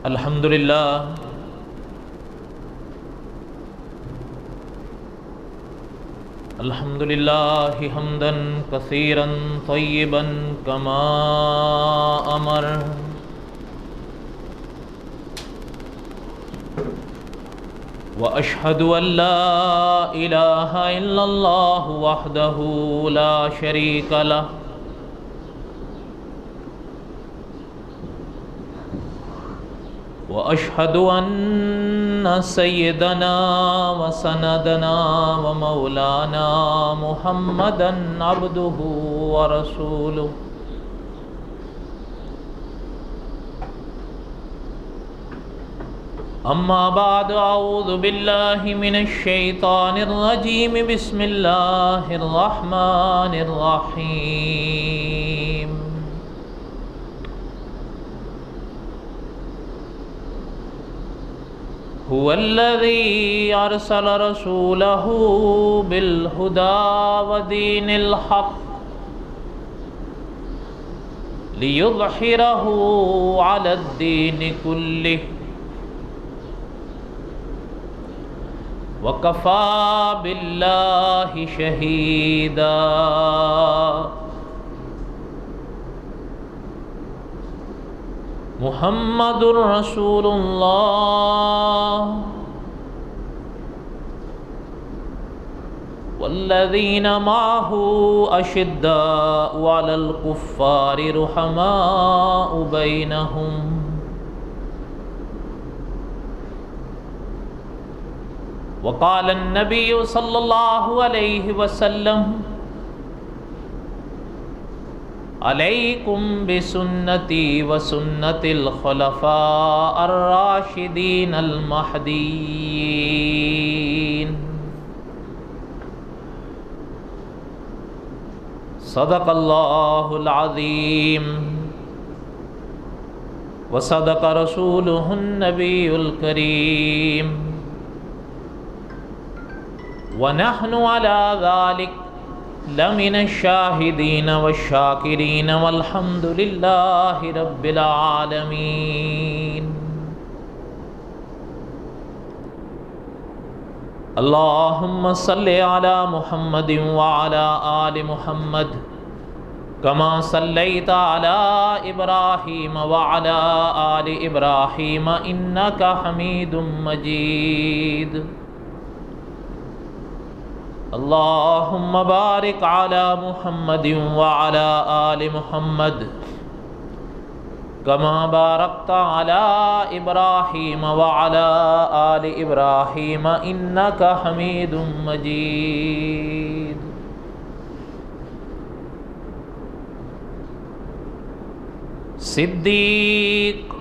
الحمد لله حمدا كثيرا طيبا كما أمر وأشهد أن لا إله إلا الله وحده لا شريك له وأشهد أن سيدنا وسندنا ومولانا محمدا عبده ورسوله أما بعد أعوذ بالله من الشيطان الرجيم بسم الله الرحمن الرحيم هو الذي أرسل رسوله بالهدى ودين الحق ليظهره على الدين كله وكفى بالله شهيدا محمد رسول الله والذين معه أشداء على الكفار رحماء بينهم وقال النبي صلى الله عليه وسلم عليكم بسنتي وسنة الخلفاء الراشدين المهديين صدق الله العظيم وصدق رسوله النبي الكريم ونحن على ذلك لمن الشاهدين والشاكرين والحمد لله رب العالمين اللهم صل على محمد وعلى آل محمد كما صليت على إبراهيم وعلى آل إبراهيم إنك حميد مجيد اللهم بارك على محمد وعلى آل محمد كما باركت على إبراهيم وعلى آل إبراهيم إنك حميد مجيد صدیق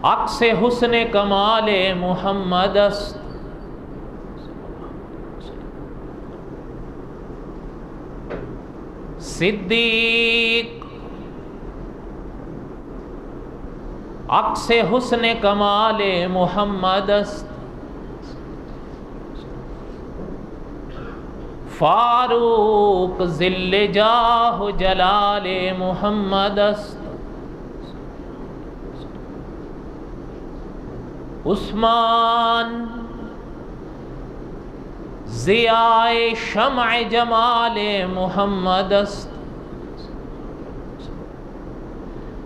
عکس حسن کمال محمد است صدیق عکس حسن کمال محمد است فاروق ذل جاہ جلال محمد است عثمان ضیاء شمع جمال محمد است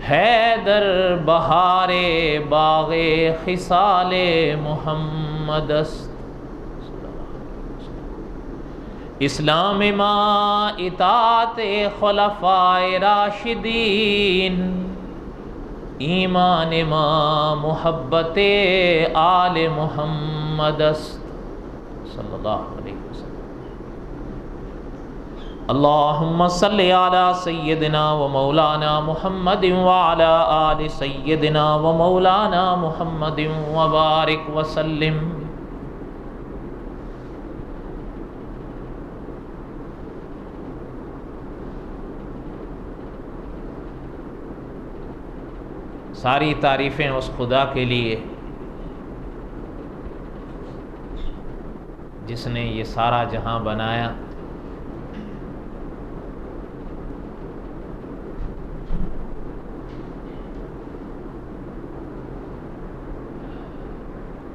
حیدر بہار باغ خصال محمد است اسلام ما اطاعت خلفائے راشدین ایمان ما محبت آل محمد است صلی اللہ علیہ وسلم اللہم صلی علی سیدنا و مولانا محمد وعلی آل سیدنا و مولانا محمد وبارک وسلم ساری تعریفیں اس خدا کے لیے جس نے یہ سارا جہاں بنایا،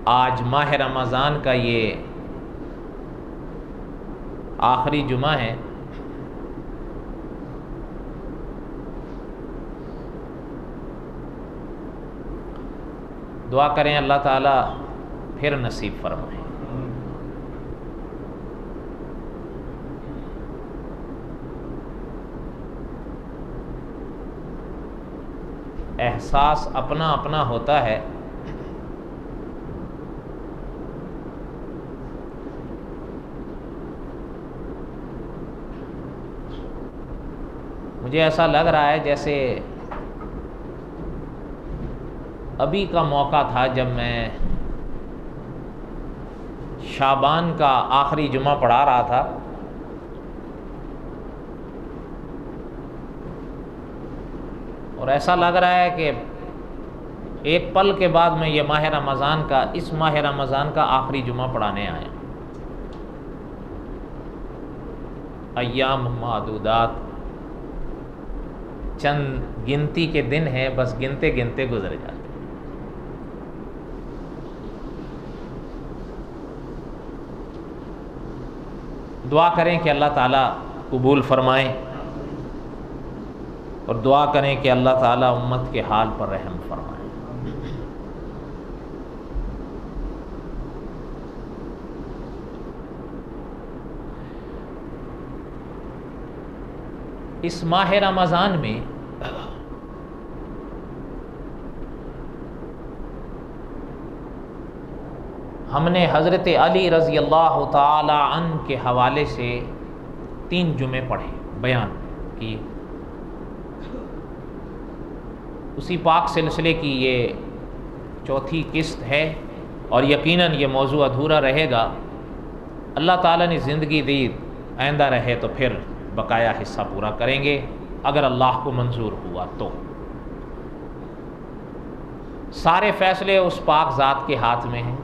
آج ماہ رمضان کا یہ آخری جمعہ ہے. دعا کریں اللہ تعالیٰ پھر نصیب فرمائے. احساس اپنا اپنا ہوتا ہے. مجھے ایسا لگ رہا ہے جیسے ابھی کا موقع تھا جب میں شعبان کا آخری جمعہ پڑھا رہا تھا. اور ایسا لگ رہا ہے کہ ایک پل کے بعد میں یہ اس ماہ رمضان کا آخری جمعہ پڑھانے آیا. ایام معدودات، چند گنتی کے دن ہیں، بس گنتے گنتے گزر جاتے. دعا کریں کہ اللہ تعالیٰ قبول فرمائیں، اور دعا کریں کہ اللہ تعالیٰ امت کے حال پر رحم فرمائے. اس ماہ رمضان میں ہم نے حضرت علی رضی اللہ تعالی عنہ کے حوالے سے 3 جمعے پڑھے، بیان کی. اسی پاک سلسلے کی یہ 4تھی قسط ہے، اور یقیناً یہ موضوع ادھورا رہے گا. اللہ تعالیٰ نے زندگی دی، آئندہ رہے تو پھر بقایا حصہ پورا کریں گے، اگر اللہ کو منظور ہوا تو. سارے فیصلے اس پاک ذات کے ہاتھ میں ہیں.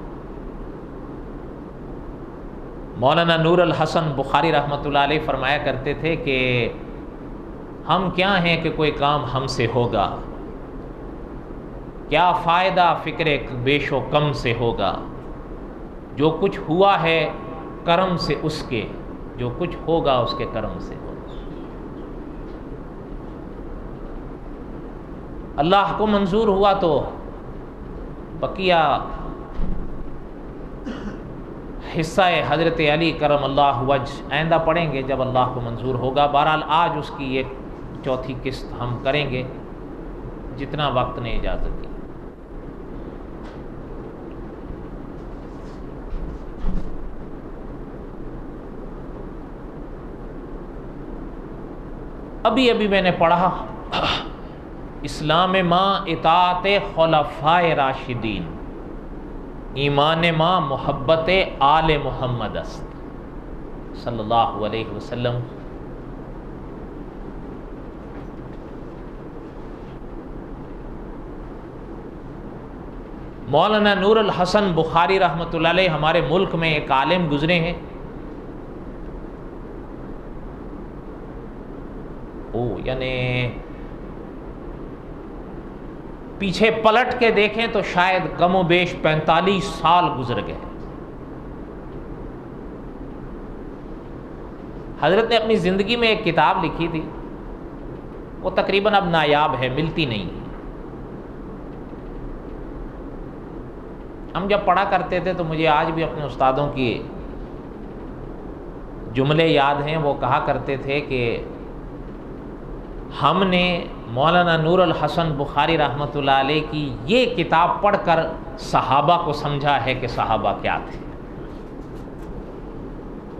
مولانا نور الحسن بخاری رحمۃ اللہ علیہ فرمایا کرتے تھے کہ ہم کیا ہیں کہ کوئی کام ہم سے ہوگا، کیا فائدہ فکر بیش و کم سے ہوگا. جو کچھ ہوا ہے کرم سے اس کے، جو کچھ ہوگا اس کے کرم سے ہوگا. اللہ کو منظور ہوا تو بقیہ حصہ حضرت علی کرم اللہ وجہ آئندہ پڑھیں گے جب اللہ کو منظور ہوگا. بہرحال آج اس کی یہ 4تھی قسط ہم کریں گے جتنا وقت نے اجازت دی. ابھی میں نے پڑھا اسلام ماں اطاعت خلفائے راشدین، ایمان ماں محبت آل محمد است صلی اللہ علیہ وسلم. مولانا نور الحسن بخاری رحمۃ اللہ علیہ ہمارے ملک میں ایک عالم گزرے ہیں. یعنی پیچھے پلٹ کے دیکھیں تو شاید کم و بیش 45 سال گزر گئے. حضرت نے اپنی زندگی میں ایک کتاب لکھی تھی، وہ تقریباً اب نایاب ہے، ملتی نہیں. ہم جب پڑھا کرتے تھے تو مجھے آج بھی اپنے استادوں کی جملے یاد ہیں. وہ کہا کرتے تھے کہ ہم نے مولانا نور الحسن بخاری رحمۃ اللہ علیہ کی یہ کتاب پڑھ کر صحابہ کو سمجھا ہے کہ صحابہ کیا تھے.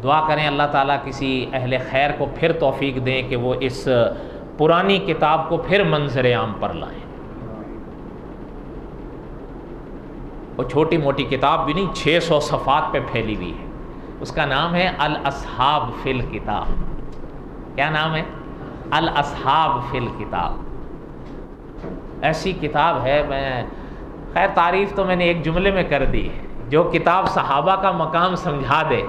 دعا کریں اللہ تعالیٰ کسی اہل خیر کو پھر توفیق دیں کہ وہ اس پرانی کتاب کو پھر منظر عام پر لائیں. وہ چھوٹی موٹی کتاب بھی نہیں، 600 صفحات پہ پھیلی ہوئی ہے. اس کا نام ہے الاصحاب فی الکتاب. کیا نام ہے؟ الاصحاب فی الکتاب. ایسی کتاب ہے، میں خیر تعریف تو میں نے ایک جملے میں کر دی. جو کتاب صحابہ کا مقام سمجھا دے،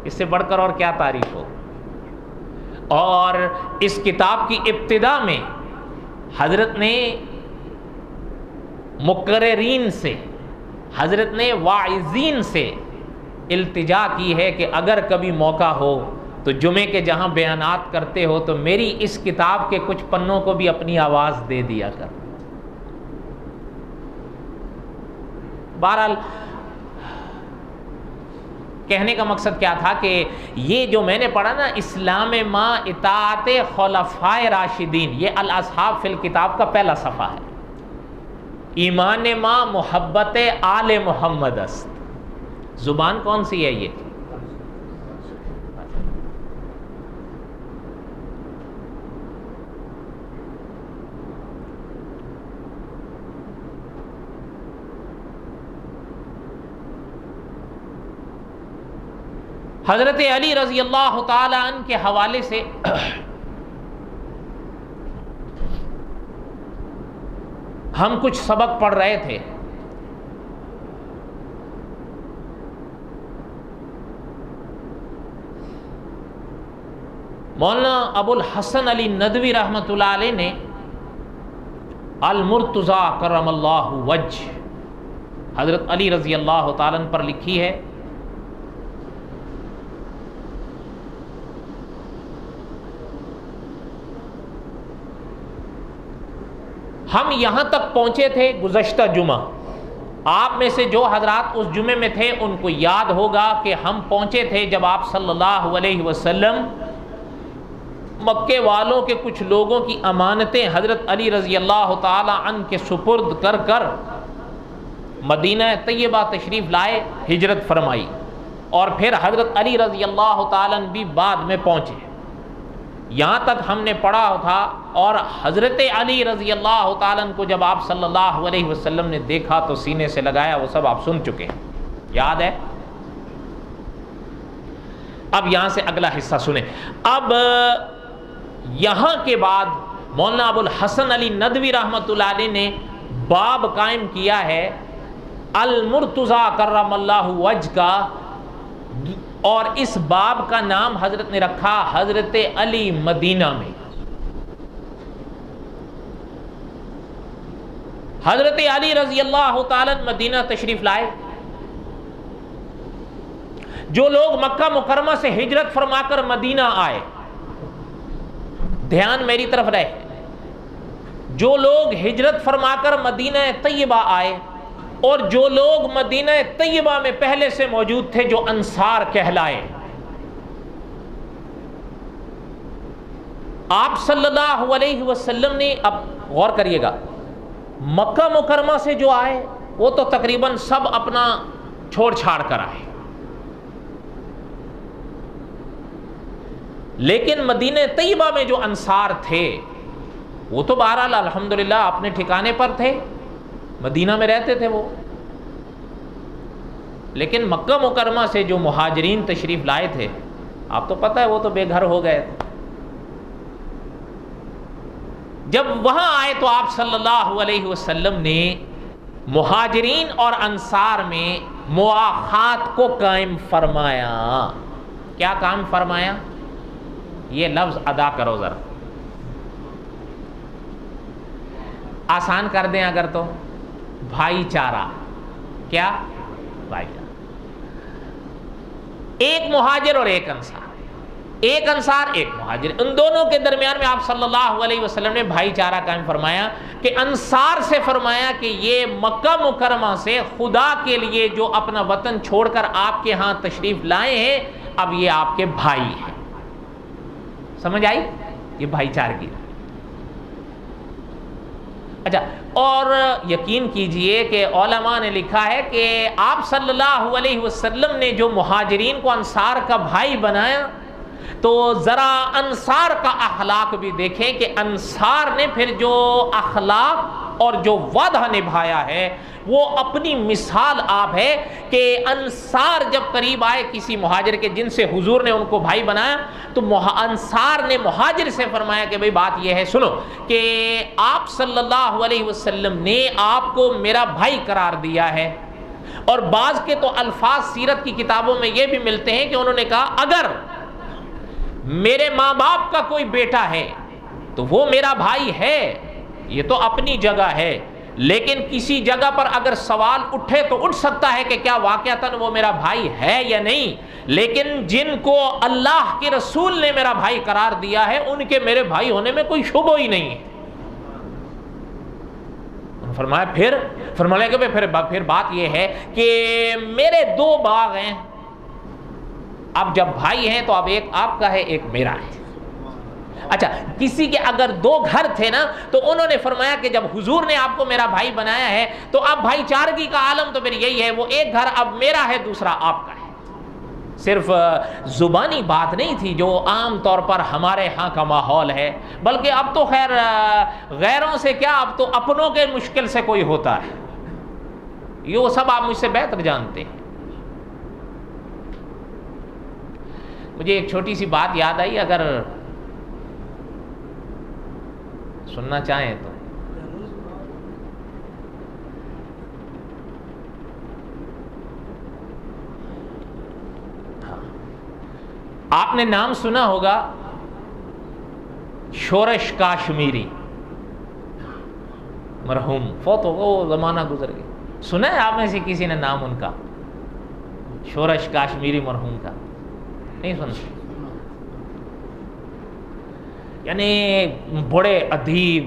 اس سے بڑھ کر اور کیا تعریف ہو. اور اس کتاب کی ابتدا میں حضرت نے مقررین سے، حضرت نے واعظین سے التجا کی ہے کہ اگر کبھی موقع ہو تو جمعے کے جہاں بیانات کرتے ہو تو میری اس کتاب کے کچھ پنوں کو بھی اپنی آواز دے دیا کر۔ بہرحال کہنے کا مقصد کیا تھا کہ یہ جو میں نے پڑھا نا، اسلام ما اطاعت خلفائے راشدین، یہ الاصحاب فی الکتاب کا پہلا صفحہ ہے۔ ایمان ما محبت آل محمد است۔ زبان کون سی ہے یہ؟ حضرت علی رضی اللہ تعالی عنہ کے حوالے سے ہم کچھ سبق پڑھ رہے تھے۔ مولانا ابو الحسن علی ندوی رحمۃ اللہ علیہ نے المرتضی کرم اللہ وجہ حضرت علی رضی اللہ تعالیٰ عنہ پر لکھی ہے۔ ہم یہاں تک پہنچے تھے گزشتہ جمعہ، آپ میں سے جو حضرات اس جمعے میں تھے ان کو یاد ہوگا کہ ہم پہنچے تھے جب آپ صلی اللہ علیہ وسلم مکے والوں کے کچھ لوگوں کی امانتیں حضرت علی رضی اللہ تعالی عنہ کے سپرد کر کر مدینہ طیبہ تشریف لائے، ہجرت فرمائی، اور پھر حضرت علی رضی اللہ تعالی عنہ بھی بعد میں پہنچے۔ یہاں تک ہم نے پڑھا تھا، اور حضرت علی رضی اللہ تعالیٰ عنہ کو جب آپ صلی اللہ علیہ وسلم نے دیکھا تو سینے سے لگایا، وہ سب آپ سن چکے ہیں، یاد ہے؟ اب یہاں سے اگلا حصہ سنیں۔ اب یہاں کے بعد مولانا ابو الحسن علی ندوی رحمۃ اللہ علیہ نے باب قائم کیا ہے المرتضی کرم اللہ وجہ کا، اور اس باب کا نام حضرت نے رکھا حضرت علی مدینہ میں۔ حضرت علی رضی اللہ تعالیٰ مدینہ تشریف لائے۔ جو لوگ مکہ مکرمہ سے ہجرت فرما کر مدینہ آئے، دھیان میری طرف رہے، جو لوگ ہجرت فرما کر مدینہ طیبہ آئے اور جو لوگ مدینہ طیبہ میں پہلے سے موجود تھے جو انصار کہلائے، آپ صلی اللہ علیہ وسلم نے، اب غور کریے گا، مکہ مکرمہ سے جو آئے وہ تو تقریباً سب اپنا چھوڑ چھاڑ کر آئے، لیکن مدینہ طیبہ میں جو انصار تھے وہ تو بہرحال الحمدللہ اپنے ٹھکانے پر تھے، مدینہ میں رہتے تھے وہ، لیکن مکہ مکرمہ سے جو مہاجرین تشریف لائے تھے، آپ تو پتہ ہے وہ تو بے گھر ہو گئے تھے۔ جب وہاں آئے تو آپ صلی اللہ علیہ وسلم نے مہاجرین اور انصار میں مواخات کو قائم فرمایا۔ کیا قائم فرمایا؟ یہ لفظ ادا کرو ذرا، آسان کر دیں اگر تو، بھائی چارہ۔ کیا؟ بھائی چارہ۔ ایک مہاجر اور ایک انصار، ایک انصار ایک مہاجر، ان دونوں کے درمیان میں آپ صلی اللہ علیہ وسلم نے بھائی چارہ قائم فرمایا کہ انصار سے فرمایا کہ یہ مکہ مکرمہ سے خدا کے لیے جو اپنا وطن چھوڑ کر آپ کے ہاں تشریف لائے ہیں، اب یہ آپ کے بھائی ہیں۔ سمجھ آئی؟ یہ بھائی چارگی۔ اچھا، اور یقین کیجئے کہ علماء نے لکھا ہے کہ آپ صلی اللہ علیہ وسلم نے جو مہاجرین کو انصار کا بھائی بنایا، تو ذرا انصار کا اخلاق بھی دیکھیں کہ انصار نے پھر جو اخلاق اور جو وعدہ نبھایا ہے وہ اپنی مثال آپ ہے کہ انصار جب قریب آئے کسی مہاجر کے جن سے حضور نے ان کو بھائی بنایا، تو انصار نے مہاجر سے فرمایا کہ بھئی بات یہ ہے، سنو کہ آپ صلی اللہ علیہ وسلم نے آپ کو میرا بھائی قرار دیا ہے، اور بعض کے تو الفاظ سیرت کی کتابوں میں یہ بھی ملتے ہیں کہ انہوں نے کہا اگر میرے ماں باپ کا کوئی بیٹا ہے تو وہ میرا بھائی ہے، یہ تو اپنی جگہ ہے، لیکن کسی جگہ پر اگر سوال اٹھے تو اٹھ سکتا ہے کہ کیا واقعتاً وہ میرا بھائی ہے یا نہیں، لیکن جن کو اللہ کے رسول نے میرا بھائی قرار دیا ہے ان کے میرے بھائی ہونے میں کوئی شبہ ہی نہیں ہے۔ فرمایا پھر بات یہ ہے کہ میرے 2 باغ ہیں، اب جب بھائی ہیں تو اب ایک آپ کا ہے ایک میرا ہے۔ اچھا، کسی کے اگر 2 گھر تھے نا تو انہوں نے فرمایا کہ جب حضور نے آپ کو میرا بھائی بنایا ہے تو اب بھائی چارگی کا عالم تو پھر یہی ہے، وہ ایک گھر اب میرا ہے دوسرا آپ کا ہے۔ صرف زبانی بات نہیں تھی جو عام طور پر ہمارے ہاں کا ماحول ہے، بلکہ اب تو خیر غیروں سے کیا، اب تو اپنوں کے مشکل سے کوئی ہوتا ہے، یہ وہ سب آپ مجھ سے بہتر جانتے ہیں۔ مجھے ایک چھوٹی سی بات یاد آئی، اگر سننا چاہیں تو۔ آپ نے نام سنا ہوگا شورش کاشمیری، مرحوم فوت ہو گیا، وہ زمانہ گزر گیا۔ سنا ہے آپ میں سے کسی نے نام ان کا؟ شورش کاشمیری مرحوم کا نہیں سنا؟ یعنی بڑے ادیب،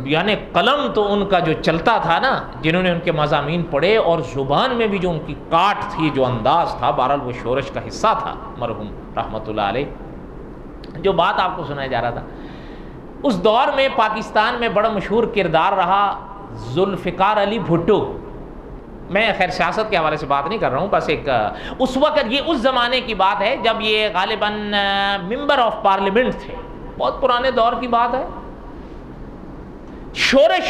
یعنی قلم تو ان کا جو چلتا تھا نا، جنہوں نے ان کے مضامین پڑھے اور زبان میں بھی جو ان کی کاٹ تھی، جو انداز تھا، بہرحال وہ شورش کا حصہ تھا مرحوم رحمۃ اللہ علیہ۔ جو بات آپ کو سنایا جا رہا تھا، اس دور میں پاکستان میں بڑا مشہور کردار رہا ذوالفقار علی بھٹو۔ میں خیر سیاست کے حوالے سے بات نہیں کر رہا ہوں، بس ایک اس وقت، یہ اس زمانے کی بات ہے جب یہ غالباً ممبر آف پارلیمنٹ تھے، بہت پرانے دور کی بات ہے۔ شورش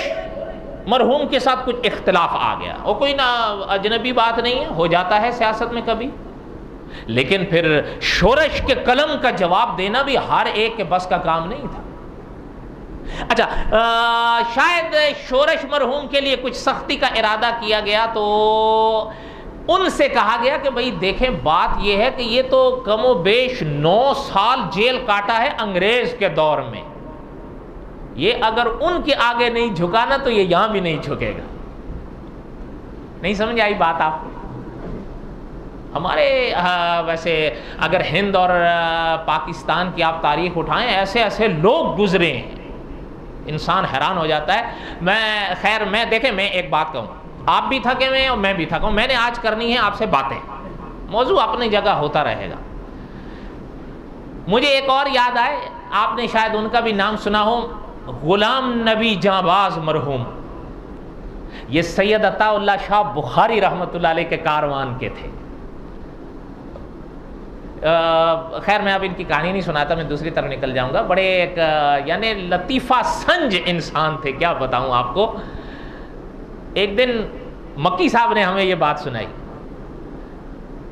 مرحوم کے ساتھ کچھ اختلاف آ گیا، اور کوئی نہ اجنبی بات نہیں ہے، ہو جاتا ہے سیاست میں کبھی، لیکن پھر شورش کے قلم کا جواب دینا بھی ہر ایک کے بس کا کام نہیں تھا۔ اچھا، شاید شورش مرحوم کے لیے کچھ سختی کا ارادہ کیا گیا، تو ان سے کہا گیا کہ بھئی دیکھیں، بات یہ ہے کہ یہ تو کم و بیش 9 سال جیل کاٹا ہے انگریز کے دور میں، یہ اگر ان کے آگے نہیں جھکا نا تو یہ یہاں بھی نہیں جھکے گا۔ نہیں سمجھ آئی بات آپ کو؟ ہمارے ویسے اگر ہند اور پاکستان کی آپ تاریخ اٹھائیں، ایسے ایسے لوگ گزرے ہیں، انسان حیران ہو جاتا ہے۔ میں دیکھیں، میں ایک بات کہوں، آپ بھی تھکے ہوئے ہیں اور میں بھی تھکا ہوں، میں نے آج کرنی ہے آپ سے باتیں، موضوع اپنی جگہ ہوتا رہے گا۔ مجھے ایک اور یاد آئے، آپ نے شاید ان کا بھی نام سنا ہو، غلام نبی جانباز مرحوم۔ یہ سید عطا اللہ شاہ بخاری رحمۃ اللہ علیہ کے کاروان کے تھے۔ خیر میں اب ان کی کہانی نہیں سناتا، میں دوسری طرف نکل جاؤں گا۔ بڑے ایک یعنی لطیفہ سنج انسان تھے، کیا بتاؤں آپ کو۔ ایک دن مکی صاحب نے ہمیں یہ بات سنائی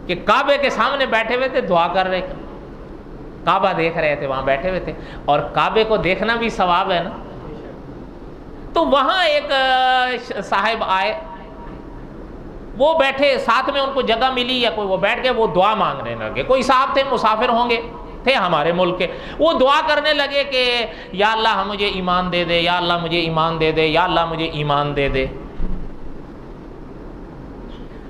کہ کعبے کے سامنے بیٹھے ہوئے تھے، دعا کر رہے، کعبہ دیکھ رہے تھے، وہاں بیٹھے ہوئے تھے، اور کعبے کو دیکھنا بھی ثواب ہے نا۔ تو وہاں ایک صاحب آئے، وہ بیٹھے، ساتھ میں ان کو جگہ ملی یا کوئی، وہ بیٹھ گئے، وہ دعا مانگنے لگے۔ کوئی صاحب تھے، مسافر ہوں گے، تھے ہمارے ملک کے، وہ دعا کرنے لگے کہ یا اللہ مجھے ایمان دے دے، یا اللہ مجھے ایمان دے دے، یا اللہ مجھے ایمان دے دے۔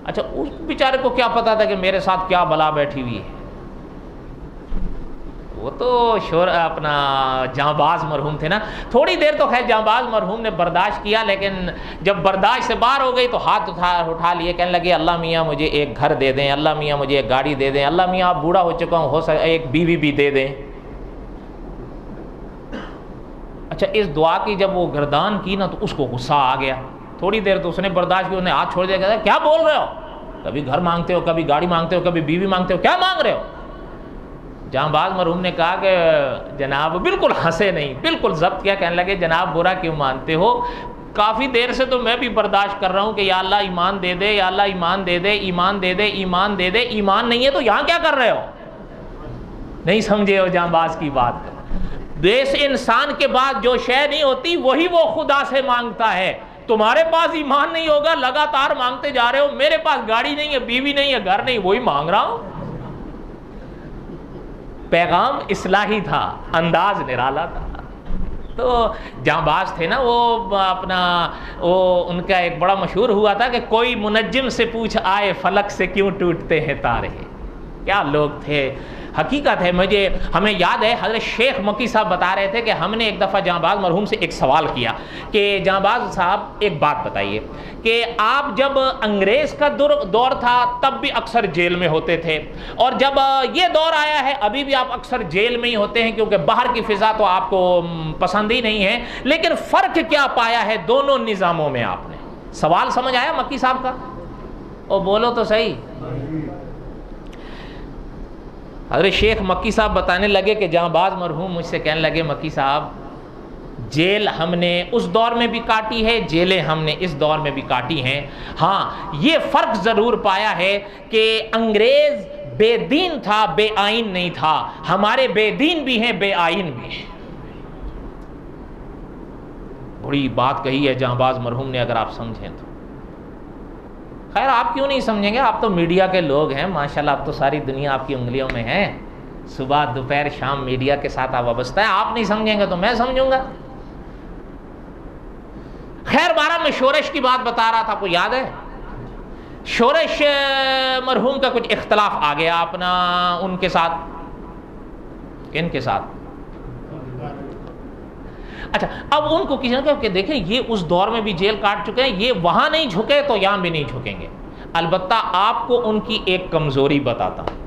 اچھا، اس بیچارے کو کیا پتا تھا کہ میرے ساتھ کیا بلا بیٹھی ہوئی ہے؟ وہ تو اپنا جانباز مرحوم تھے نا۔ تھوڑی دیر تو خیر جانباز مرحوم نے برداشت کیا، لیکن جب برداشت سے باہر ہو گئی تو ہاتھ اٹھا لیے، کہنے لگے اللہ میاں مجھے ایک گھر دے دیں، اللہ میاں مجھے ایک گاڑی دے دیں، اللہ میاں آپ بوڑھا ہو چکا ہوں، ہو سکے ایک بیوی بھی دے دیں۔ اچھا، اس دعا کی جب وہ گردان کی نا تو اس کو غصہ آ گیا۔ تھوڑی دیر تو اس نے برداشت کی، اس نے ہاتھ چھوڑ دیا، کہا کیا بول رہے ہو؟ کبھی گھر مانگتے ہو، کبھی گاڑی مانگتے ہو، کبھی بیوی مانگتے ہو، کیا مانگ رہے ہو؟ جہاں مرحوم نے کہا کہ جناب، بالکل ہنسے نہیں، بالکل ضبط کیا، کہنے لگے جناب برا کیوں مانتے ہو؟ کافی دیر سے تو میں بھی برداشت کر رہا ہوں کہ یا اللہ ایمان دے دے، یا اللہ ایمان دے دے، ایمان دے دے، ایمان دے دے، ایمان نہیں ہے تو یہاں کیا کر رہے ہو؟ نہیں سمجھے ہو جانباز کی بات؟ دیس انسان کے بعد جو شے نہیں ہوتی وہی وہ خدا سے مانگتا ہے۔ تمہارے پاس ایمان نہیں ہوگا، لگاتار مانگتے جا رہے ہو، میرے پاس گاڑی نہیں ہے، بیوی نہیں ہے، گھر نہیں، وہی مانگ رہا ہوں۔ پیغام اصلاحی تھا، انداز نرالا تھا۔ تو جہاں باز تھے نا وہ ان کا ایک بڑا مشہور ہوا تھا کہ کوئی منجم سے پوچھ آئے فلک سے کیوں ٹوٹتے ہیں تارے. کیا لوگ تھے, حقیقت ہے. ہمیں یاد ہے حضرت شیخ مکی صاحب بتا رہے تھے کہ ہم نے ایک دفعہ جہاں باز مرحوم سے ایک سوال کیا کہ جہاں باز صاحب ایک بات بتائیے کہ آپ جب انگریز کا دور تھا تب بھی اکثر جیل میں ہوتے تھے, اور جب یہ دور آیا ہے ابھی بھی آپ اکثر جیل میں ہی ہوتے ہیں کیونکہ باہر کی فضا تو آپ کو پسند ہی نہیں ہے, لیکن فرق کیا پایا ہے دونوں نظاموں میں آپ نے؟ سوال سمجھ آیا مکی صاحب کا؟ او بولو تو صحیح. حضرت شیخ مکی صاحب بتانے لگے کہ جہاں باز مرحوم مجھ سے کہنے لگے مکی صاحب جیل ہم نے اس دور میں بھی کاٹی ہے, جیلیں ہم نے اس دور میں بھی کاٹی ہیں. ہاں یہ فرق ضرور پایا ہے کہ انگریز بے دین تھا, بے آئین نہیں تھا. ہمارے بے دین بھی ہیں, بے آئین بھی ہیں. بڑی بات کہی ہے جہاں باز مرحوم نے, اگر آپ سمجھیں تو. خیر آپ کیوں نہیں سمجھیں گے, آپ تو میڈیا کے لوگ ہیں ماشاءاللہ, آپ تو ساری دنیا آپ کی انگلیوں میں ہے, صبح دوپہر شام میڈیا کے ساتھ آپ وابستہ ہیں. آپ نہیں سمجھیں گے تو میں سمجھوں گا. خیر بارہ میں شورش کی بات بتا رہا تھا, آپ کو یاد ہے شورش مرحوم کا کچھ اختلاف آ گیا اپنا ان کے ساتھ. کن کے ساتھ؟ اچھا اب ان کو کسی نے کہا کہ دیکھیں یہ اس دور میں بھی جیل کاٹ چکے ہیں, یہ وہاں نہیں جھکے تو یہاں بھی نہیں جھکیں گے. البتہ آپ کو ان کی ایک کمزوری بتاتا ہوں.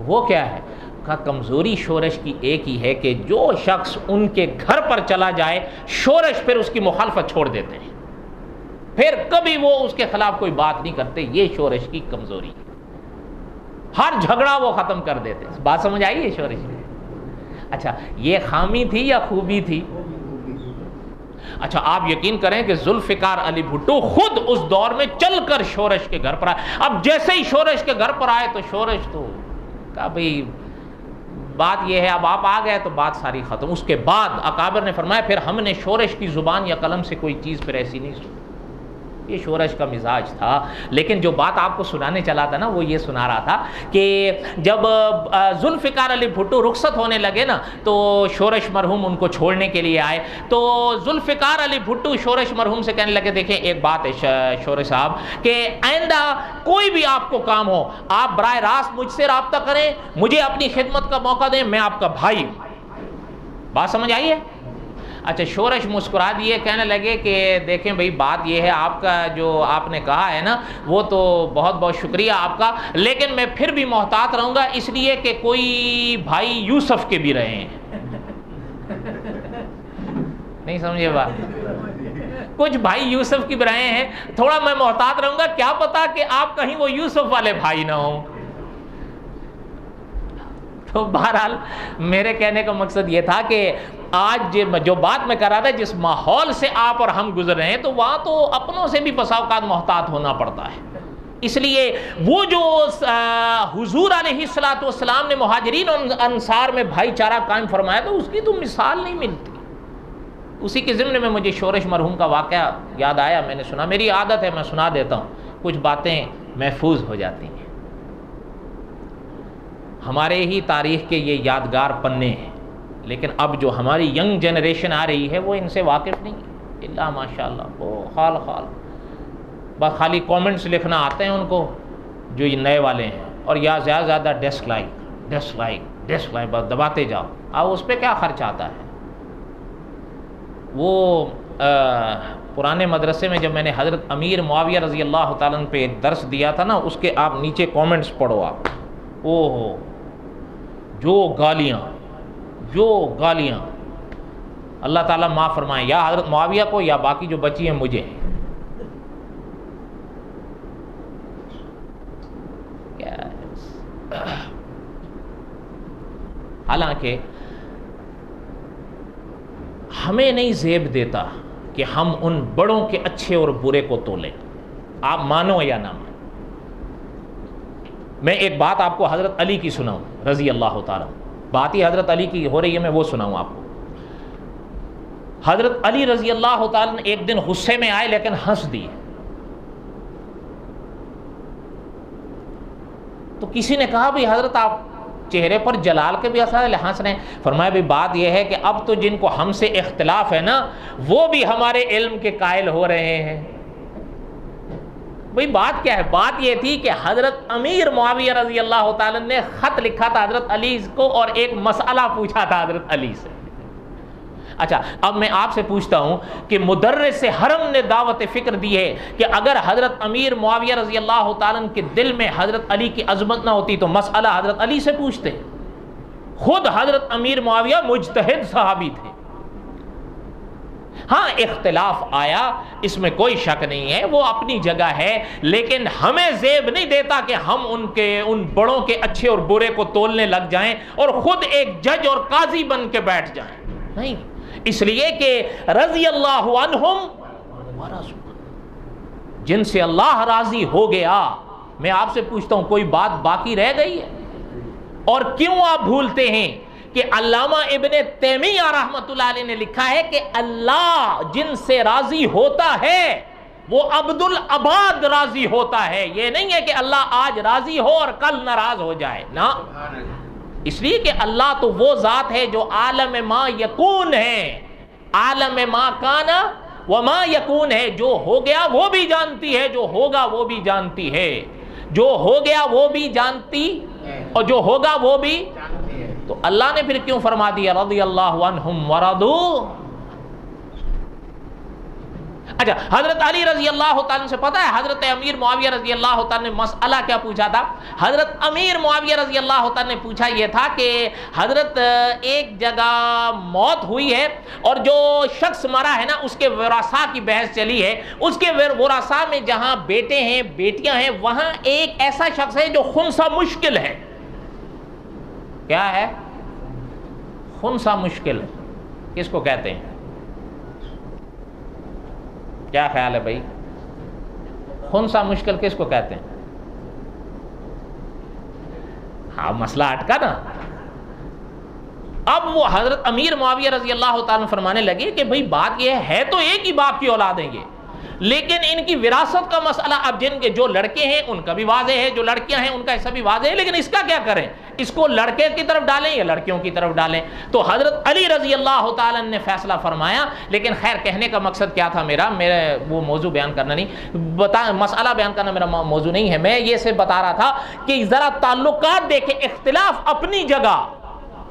وہ کیا ہے؟ کہا کمزوری شورش کی ایک ہی ہے کہ جو شخص ان کے گھر پر چلا جائے شورش پھر اس کی مخالفت چھوڑ دیتے ہیں, پھر کبھی وہ اس کے خلاف کوئی بات نہیں کرتے. یہ شورش کی کمزوری ہے, ہر جھگڑا وہ ختم کر دیتے. بات سمجھ آئی ہے شورش کی؟ اچھا یہ خامی تھی یا خوبی تھی؟ اچھا آپ یقین کریں کہ ذوالفقار علی بھٹو خود اس دور میں چل کر شورش کے گھر پر آئے. اب جیسے ہی شورش کے گھر پر آئے تو شورش تو کہا بھئی بات یہ ہے, اب آپ آ گئے تو بات ساری ختم. اس کے بعد اکابر نے فرمایا پھر ہم نے شورش کی زبان یا قلم سے کوئی چیز پھر ایسی نہیں سنی. یہ شورش کا مزاج تھا. لیکن جو بات آپ کو سنانے چلا تھا نا وہ یہ سنا رہا تھا کہ جب ذوالفقار علی بھٹو رخصت ہونے لگے نا تو شورش مرحوم ان کو چھوڑنے کے لیے آئے. تو ذوالفقار علی بھٹو شورش مرحوم سے کہنے لگے دیکھیں ایک بات ہے شورش صاحب کہ آئندہ کوئی بھی آپ کو کام ہو آپ براہ راست مجھ سے رابطہ کریں, مجھے اپنی خدمت کا موقع دیں, میں آپ کا بھائی. بات سمجھ آئی ہے؟ اچھا شورش مسکرا دیے, کہنے لگے کہ دیکھیں بھئی بات یہ ہے آپ کا جو آپ نے کہا ہے نا وہ تو بہت بہت شکریہ آپ کا, لیکن میں پھر بھی محتاط رہوں گا اس لیے کہ کوئی بھائی یوسف کے بھی رہے ہیں. نہیں سمجھے بات؟ کچھ بھائی یوسف کی بھی رہے ہیں, تھوڑا میں محتاط رہوں گا, کیا پتا کہ آپ کہیں وہ یوسف والے بھائی نہ ہوں. تو بہرحال میرے کہنے کا مقصد یہ تھا کہ آج جو بات میں کر رہا تھا جس ماحول سے آپ اور ہم گزر رہے ہیں تو وہاں تو اپنوں سے بھی بسا اوقات محتاط ہونا پڑتا ہے. اس لیے وہ جو حضور علیہ الصلوۃ والسلام نے مہاجرین اور انصار میں بھائی چارہ قائم فرمایا تو اس کی تو مثال نہیں ملتی. اسی کے ضمن میں مجھے شورش مرحوم کا واقعہ یاد آیا, میں نے سنا, میری عادت ہے میں سنا دیتا ہوں, کچھ باتیں محفوظ ہو جاتی ہیں. ہمارے ہی تاریخ کے یہ یادگار پنے ہیں, لیکن اب جو ہماری ینگ جنریشن آ رہی ہے وہ ان سے واقف نہیں ہے. اللہ ماشاء اللہ وہ خال بس خالی کامنٹس لکھنا آتے ہیں ان کو جو یہ نئے والے ہیں, اور یا زیادہ زیادہ ڈیسک لائک بس دباتے جاؤ. اب اس پہ کیا خرچ آتا ہے؟ وہ پرانے مدرسے میں جب میں نے حضرت امیر معاویہ رضی اللہ تعالیٰ عنہ پہ درس دیا تھا نا, اس کے آپ نیچے کامنٹس پڑھو آپ, اوہ جو گالیاں اللہ تعالیٰ معاف فرمائیں, یا حضرت معاویہ کو یا باقی جو بچی ہیں مجھے. حالانکہ ہمیں نہیں زیب دیتا کہ ہم ان بڑوں کے اچھے اور برے کو تولیں, آپ مانو یا نہ مانو. میں ایک بات آپ کو حضرت علی کی سناؤں رضی اللہ تعالیٰ, بات ہی حضرت علی کی ہو رہی ہے, میں وہ سناؤں آپ کو. حضرت علی رضی اللہ تعالیٰ نے ایک دن غصے میں آئے لیکن ہنس دیے. تو کسی نے کہا بھئی حضرت آپ چہرے پر جلال کے بھی اثر ہنس رہے ہیں. فرمایا بھی بات یہ ہے کہ اب تو جن کو ہم سے اختلاف ہے نا وہ بھی ہمارے علم کے قائل ہو رہے ہیں. بھئی بات کیا ہے؟ بات یہ تھی کہ حضرت امیر معاویہ رضی اللہ تعالیٰ نے خط لکھا تھا حضرت علی کو اور ایک مسئلہ پوچھا تھا حضرت علی سے. اچھا اب میں آپ سے پوچھتا ہوں کہ مدرس حرم نے دعوت فکر دی ہے کہ اگر حضرت امیر معاویہ رضی اللہ تعالیٰ کے دل میں حضرت علی کی عظمت نہ ہوتی تو مسئلہ حضرت علی سے پوچھتے. خود حضرت امیر معاویہ مجتہد صحابی تھے. ہاں اختلاف آیا اس میں کوئی شک نہیں ہے، وہ اپنی جگہ ہے، لیکن ہمیں زیب نہیں دیتا کہ ہم ان بڑوں کے اچھے اور برے کو تولنے لگ جائیں اور خود ایک جج اور قاضی بن کے بیٹھ جائیں. نہیں، اس لیے کہ رضی اللہ عنہم ورضوا، جن سے اللہ راضی ہو گیا. میں آپ سے پوچھتا ہوں کوئی بات باقی رہ گئی ہے؟ اور کیوں آپ بھولتے ہیں کہ علامہ ابن تیمیہ رحمۃ اللہ علیہ نے لکھا ہے کہ اللہ جن سے راضی ہوتا ہے وہ عبد العباد راضی ہوتا ہے. یہ نہیں ہے کہ اللہ آج راضی ہو اور کل ناراض ہو جائے نا. اس لیے کہ اللہ تو وہ ذات ہے جو عالم ما یکون ہے، عالم ما کانا وما یکون ہے. جو ہو گیا وہ بھی جانتی ہے، جو ہوگا وہ بھی جانتی ہے. جو ہو گیا وہ بھی جانتی اور جو ہوگا وہ بھی. تو اللہ نے پھر کیوں فرما دیا رضی اللہ عنہم ورضوا؟ اچھا حضرت علی رضی اللہ تعالیٰ سے پتہ ہے حضرت امیر معاویہ رضی اللہ تعالیٰ نے مسئلہ کیا پوچھا تھا؟ حضرت امیر معاویہ رضی اللہ تعالیٰ نے پوچھا یہ تھا کہ حضرت ایک جگہ موت ہوئی ہے اور جو شخص مرا ہے نا اس کے ورثاء کی بحث چلی ہے. اس کے ورثاء میں جہاں بیٹے ہیں بیٹیاں ہیں وہاں ایک ایسا شخص ہے جو خنثی مشکل ہے. کیا ہے؟ خنثی مشکل. کس کو کہتے ہیں؟ کیا خیال ہے بھائی؟ خنثی مشکل کس کو کہتے ہیں؟ ہاں مسئلہ اٹکا نا. اب وہ حضرت امیر معاویہ رضی اللہ تعالیٰ فرمانے لگے کہ بھئی بات یہ ہے تو ایک ہی باپ کی اولادیں گے، لیکن ان کی وراثت کا مسئلہ اب جن کے جو لڑکے ہیں ان کا بھی واضح ہے، جو لڑکیاں ہیں ان کا ایسا بھی واضح ہے، لیکن اس کا کیا کریں؟ اس کو لڑکے کی طرف ڈالیں یا لڑکیوں کی طرف ڈالیں؟ تو حضرت علی رضی اللہ تعالیٰ نے فیصلہ فرمایا. لیکن خیر کہنے کا مقصد کیا تھا میرا وہ موضوع بیان کرنا نہیں، مسئلہ بیان کرنا میرا موضوع نہیں ہے. میں یہ سے بتا رہا تھا کہ ذرا تعلقات دیکھیں، اختلاف اپنی جگہ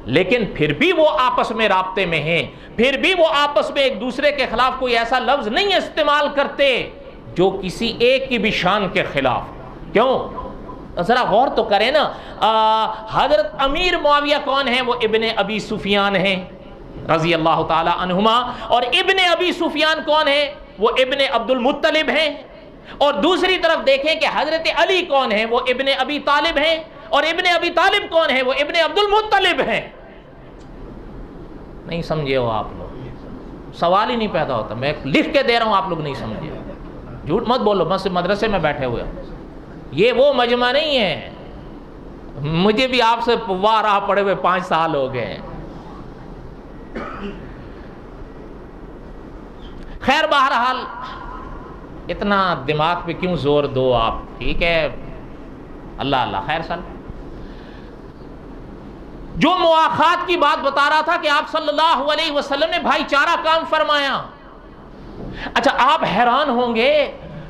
لیکن پھر بھی وہ آپس میں رابطے میں ہیں، پھر بھی وہ آپس میں ایک دوسرے کے خلاف کوئی ایسا لفظ نہیں استعمال کرتے جو کسی ایک کی بھی شان کے خلاف. کیوں؟ ذرا غور تو کریں نا. حضرت امیر معاویہ کون ہیں؟ وہ ابن ابی سفیان ہیں رضی اللہ تعالی عنہما. اور ابن ابی سفیان کون ہیں؟ وہ ابن عبد المطلب ہیں. اور دوسری طرف دیکھیں کہ حضرت علی کون ہیں؟ وہ ابن ابی طالب ہیں. اور ابن ابی طالب کون ہیں؟ وہ ابن عبد المطلب ہیں. نہیں سمجھے ہو آپ لوگ؟ سوال ہی نہیں پیدا ہوتا. میں لکھ کے دے رہا ہوں آپ لوگ نہیں سمجھے. جھوٹ مت بولو. مدرسے میں بیٹھے ہوئے یہ وہ مجمع نہیں ہے. مجھے بھی آپ سے واہ راہ پڑے ہوئے 5 سال ہو گئے. خیر بہرحال اتنا دماغ پہ کیوں زور دو آپ؟ ٹھیک ہے اللہ اللہ خیر سال. جو مواخات کی بات بتا رہا تھا کہ آپ صلی اللہ علیہ وسلم نے بھائی چارہ کام فرمایا. اچھا آپ حیران ہوں گے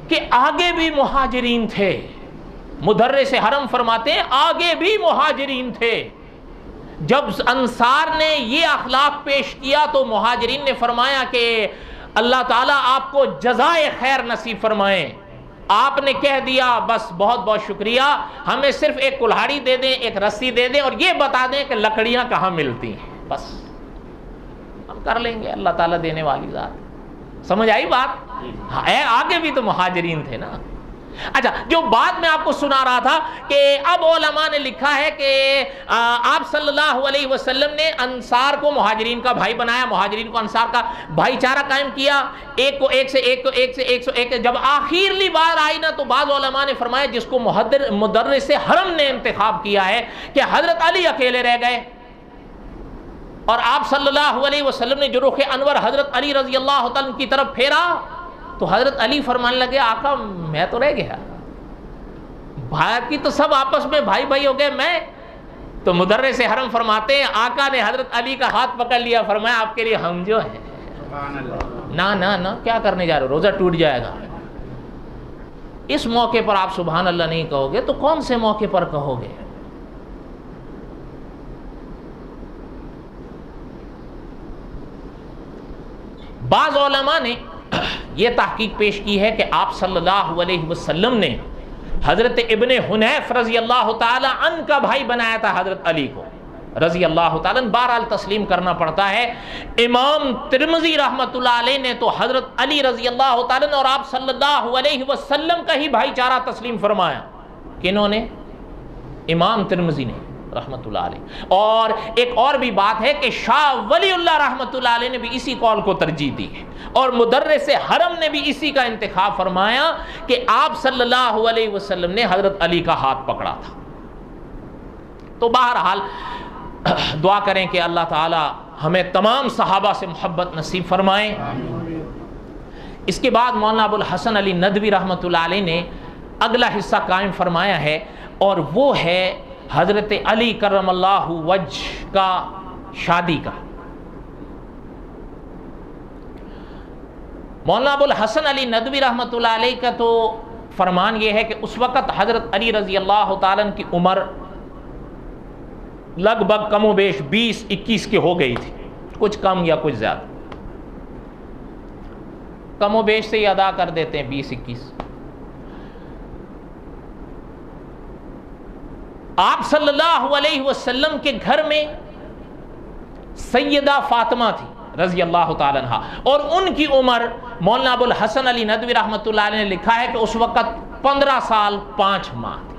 کہ آگے بھی مہاجرین تھے. مدرس حرم فرماتے ہیں آگے بھی مہاجرین تھے. جب انصار نے یہ اخلاق پیش کیا تو مہاجرین نے فرمایا کہ اللہ تعالیٰ آپ کو جزائے خیر نصیب فرمائیں. آپ نے کہہ دیا بس بہت بہت شکریہ، ہمیں صرف ایک کلہاڑی دے دیں، ایک رسی دے دیں اور یہ بتا دیں کہ لکڑیاں کہاں ملتی ہیں، بس ہم کر لیں گے، اللہ تعالیٰ دینے والی ذات. سمجھ آئی بات؟ آگے بھی تو مہاجرین تھے نا. اچھا جو بات میں آپ کو سنا رہا تھا کہ اب علماء نے لکھا ہے کہ آپ صلی اللہ علیہ وسلم نے انصار کو مہاجرین کا بھائی بنایا، مہاجرین کو انصار کا بھائی چارہ قائم کیا، ایک کو ایک سے ایک کو ایک سے ایک سو ایک. جب آخرلی بار آئی نا تو بعض علماء نے فرمایا جس کو مدرس حرم نے انتخاب کیا ہے کہ حضرت علی اکیلے رہ گئے اور آپ صلی اللہ علیہ وسلم نے جو رخ انور حضرت علی رضی اللہ تعالیٰ کی طرف پھیرا تو حضرت علی فرمانے لگے آقا میں تو رہ گیا، باقی تو سب آپس میں بھائی بھائی ہو گئے، تو مدرس حرم فرماتے ہیں آقا نے حضرت علی کا ہاتھ پکڑ لیا، فرمایا آپ کے لیے ہم جو ہیں نا نا نا کیا کرنے جا رہے ہو، روزہ ٹوٹ جائے گا۔ اس موقع پر آپ سبحان اللہ نہیں کہو گے تو کون سے موقع پر کہو گے؟ بعض علماء نے یہ تحقیق پیش کی ہے کہ آپ صلی اللہ علیہ وسلم نے حضرت ابن حنیف رضی اللہ تعالی عنہ کا بھائی بنایا تھا حضرت علی کو رضی اللہ تعالیٰ عنہ۔ بہرحال تسلیم کرنا پڑتا ہے، امام ترمذی رحمۃ اللہ علیہ نے تو حضرت علی رضی اللہ تعالیٰ عنہ اور آپ صلی اللہ علیہ وسلم کا ہی بھائی چارہ تسلیم فرمایا۔ کنہوں نے؟ امام ترمذی نے رحمۃ اللہ علیہ۔ اور ایک اور بھی بات ہے کہ شاہ ولی اللہ رحمۃ اللہ علیہ نے بھی اسی قول کو ترجیح دی ہے، اور مدرس حرم نے بھی اسی کا انتخاب فرمایا کہ آپ صلی اللہ علیہ وسلم نے حضرت علی کا ہاتھ پکڑا تھا۔ تو بہرحال دعا کریں کہ اللہ تعالی ہمیں تمام صحابہ سے محبت نصیب فرمائے۔ اس کے بعد مولانا ابو الحسن علی ندوی رحمۃ اللہ علیہ نے اگلا حصہ قائم فرمایا ہے، اور وہ ہے حضرت علی کرم اللہ وجہ کا شادی کا۔ مولانا ابو الحسن علی ندوی رحمۃ اللہ علیہ کا تو فرمان یہ ہے کہ اس وقت حضرت علی رضی اللہ تعالیٰ عنہ کی عمر لگ بھگ کم و بیش 20-21 کی ہو گئی تھی، کچھ کم یا کچھ زیادہ، کم و بیش سے ہی ادا کر دیتے ہیں 20-21۔ آپ صلی اللہ علیہ وسلم کے گھر میں سیدہ فاطمہ تھی رضی اللہ تعالیٰ عنہ، اور ان کی عمر مولانا ابو الحسن علی ندوی رحمۃ اللہ علیہ نے لکھا ہے کہ اس وقت 15 سال 5 ماہ تھی۔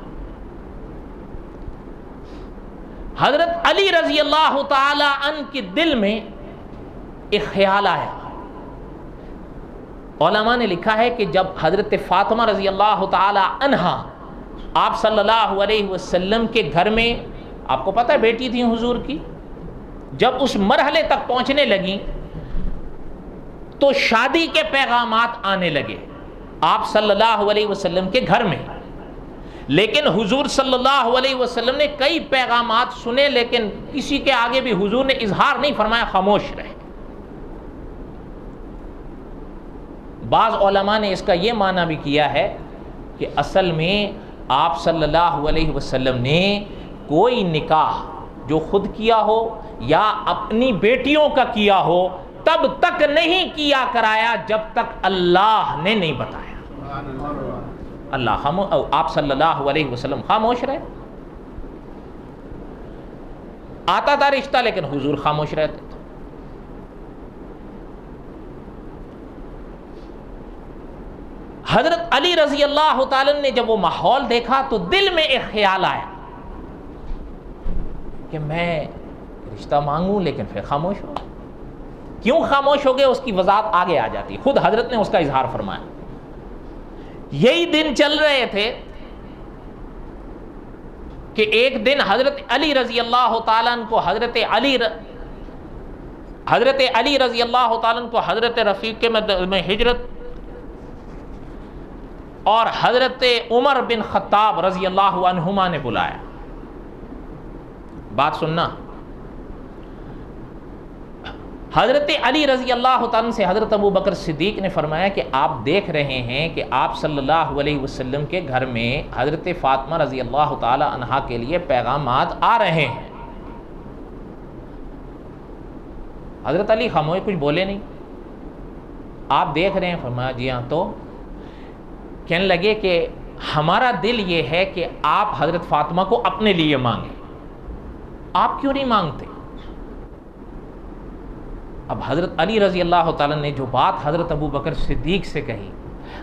حضرت علی رضی اللہ تعالی عنہ کے دل میں ایک خیال آیا۔ علماء نے لکھا ہے کہ جب حضرت فاطمہ رضی اللہ تعالی عنہا آپ صلی اللہ علیہ وسلم کے گھر میں، آپ کو پتہ ہے بیٹی تھی حضور کی، جب اس مرحلے تک پہنچنے لگیں تو شادی کے پیغامات آنے لگے آپ صلی اللہ علیہ وسلم کے گھر میں، لیکن حضور صلی اللہ علیہ وسلم نے کئی پیغامات سنے، لیکن کسی کے آگے بھی حضور نے اظہار نہیں فرمایا، خاموش رہے۔ بعض علماء نے اس کا یہ معنی بھی کیا ہے کہ اصل میں آپ صلی اللہ علیہ وسلم نے کوئی نکاح جو خود کیا ہو یا اپنی بیٹیوں کا کیا ہو تب تک نہیں کیا کرایا جب تک اللہ نے نہیں بتایا۔ اللہ آپ صلی اللہ علیہ وسلم خاموش رہے، آتا تھا رشتہ لیکن حضور خاموش رہتے تھے۔ حضرت علی رضی اللہ تعالی نے جب وہ ماحول دیکھا تو دل میں ایک خیال آیا کہ میں رشتہ مانگوں، لیکن پھر خاموش ہو۔ کیوں خاموش ہو گئے اس کی وضاحت آگے آ جاتی، خود حضرت نے اس کا اظہار فرمایا۔ یہی دن چل رہے تھے کہ ایک دن حضرت علی رضی اللہ تعالیٰ عنہ کو حضرت علی رضی اللہ تعالیٰ عنہ کو حضرت رفیق میں ہجرت اور حضرت عمر بن خطاب رضی اللہ عنہما نے بلایا۔ بات سننا، حضرت علی رضی اللہ تعالیٰ سے حضرت ابو بکر صدیق نے فرمایا کہ آپ دیکھ رہے ہیں کہ آپ صلی اللہ علیہ وسلم کے گھر میں حضرت فاطمہ رضی اللہ تعالی عنہا کے لیے پیغامات آ رہے ہیں۔ حضرت علی خاموش، کچھ بولے نہیں۔ آپ دیکھ رہے ہیں؟ فرمایا جی ہاں۔ تو کہنے لگے کہ ہمارا دل یہ ہے کہ آپ حضرت فاطمہ کو اپنے لیے مانگیں، آپ کیوں نہیں مانگتے؟ اب حضرت علی رضی اللہ تعالیٰ نے جو بات حضرت ابو بکر صدیق سے کہی،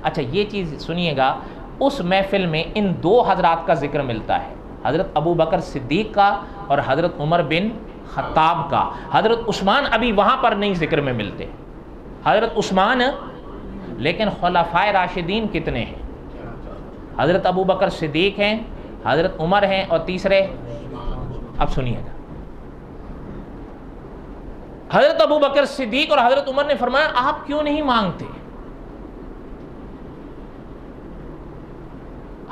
اچھا یہ چیز سنیے گا، اس محفل میں ان دو حضرات کا ذکر ملتا ہے، حضرت ابو بکر صدیق کا اور حضرت عمر بن خطاب کا۔ حضرت عثمان ابھی وہاں پر نہیں ذکر میں ملتے، حضرت عثمان، لیکن خلفائے راشدین کتنے ہیں؟ حضرت ابو بکر صدیق ہیں، حضرت عمر ہیں، اور تیسرے، اب سنیے گا، حضرت ابو بکر صدیق اور حضرت عمر نے فرمایا آپ کیوں نہیں مانگتے؟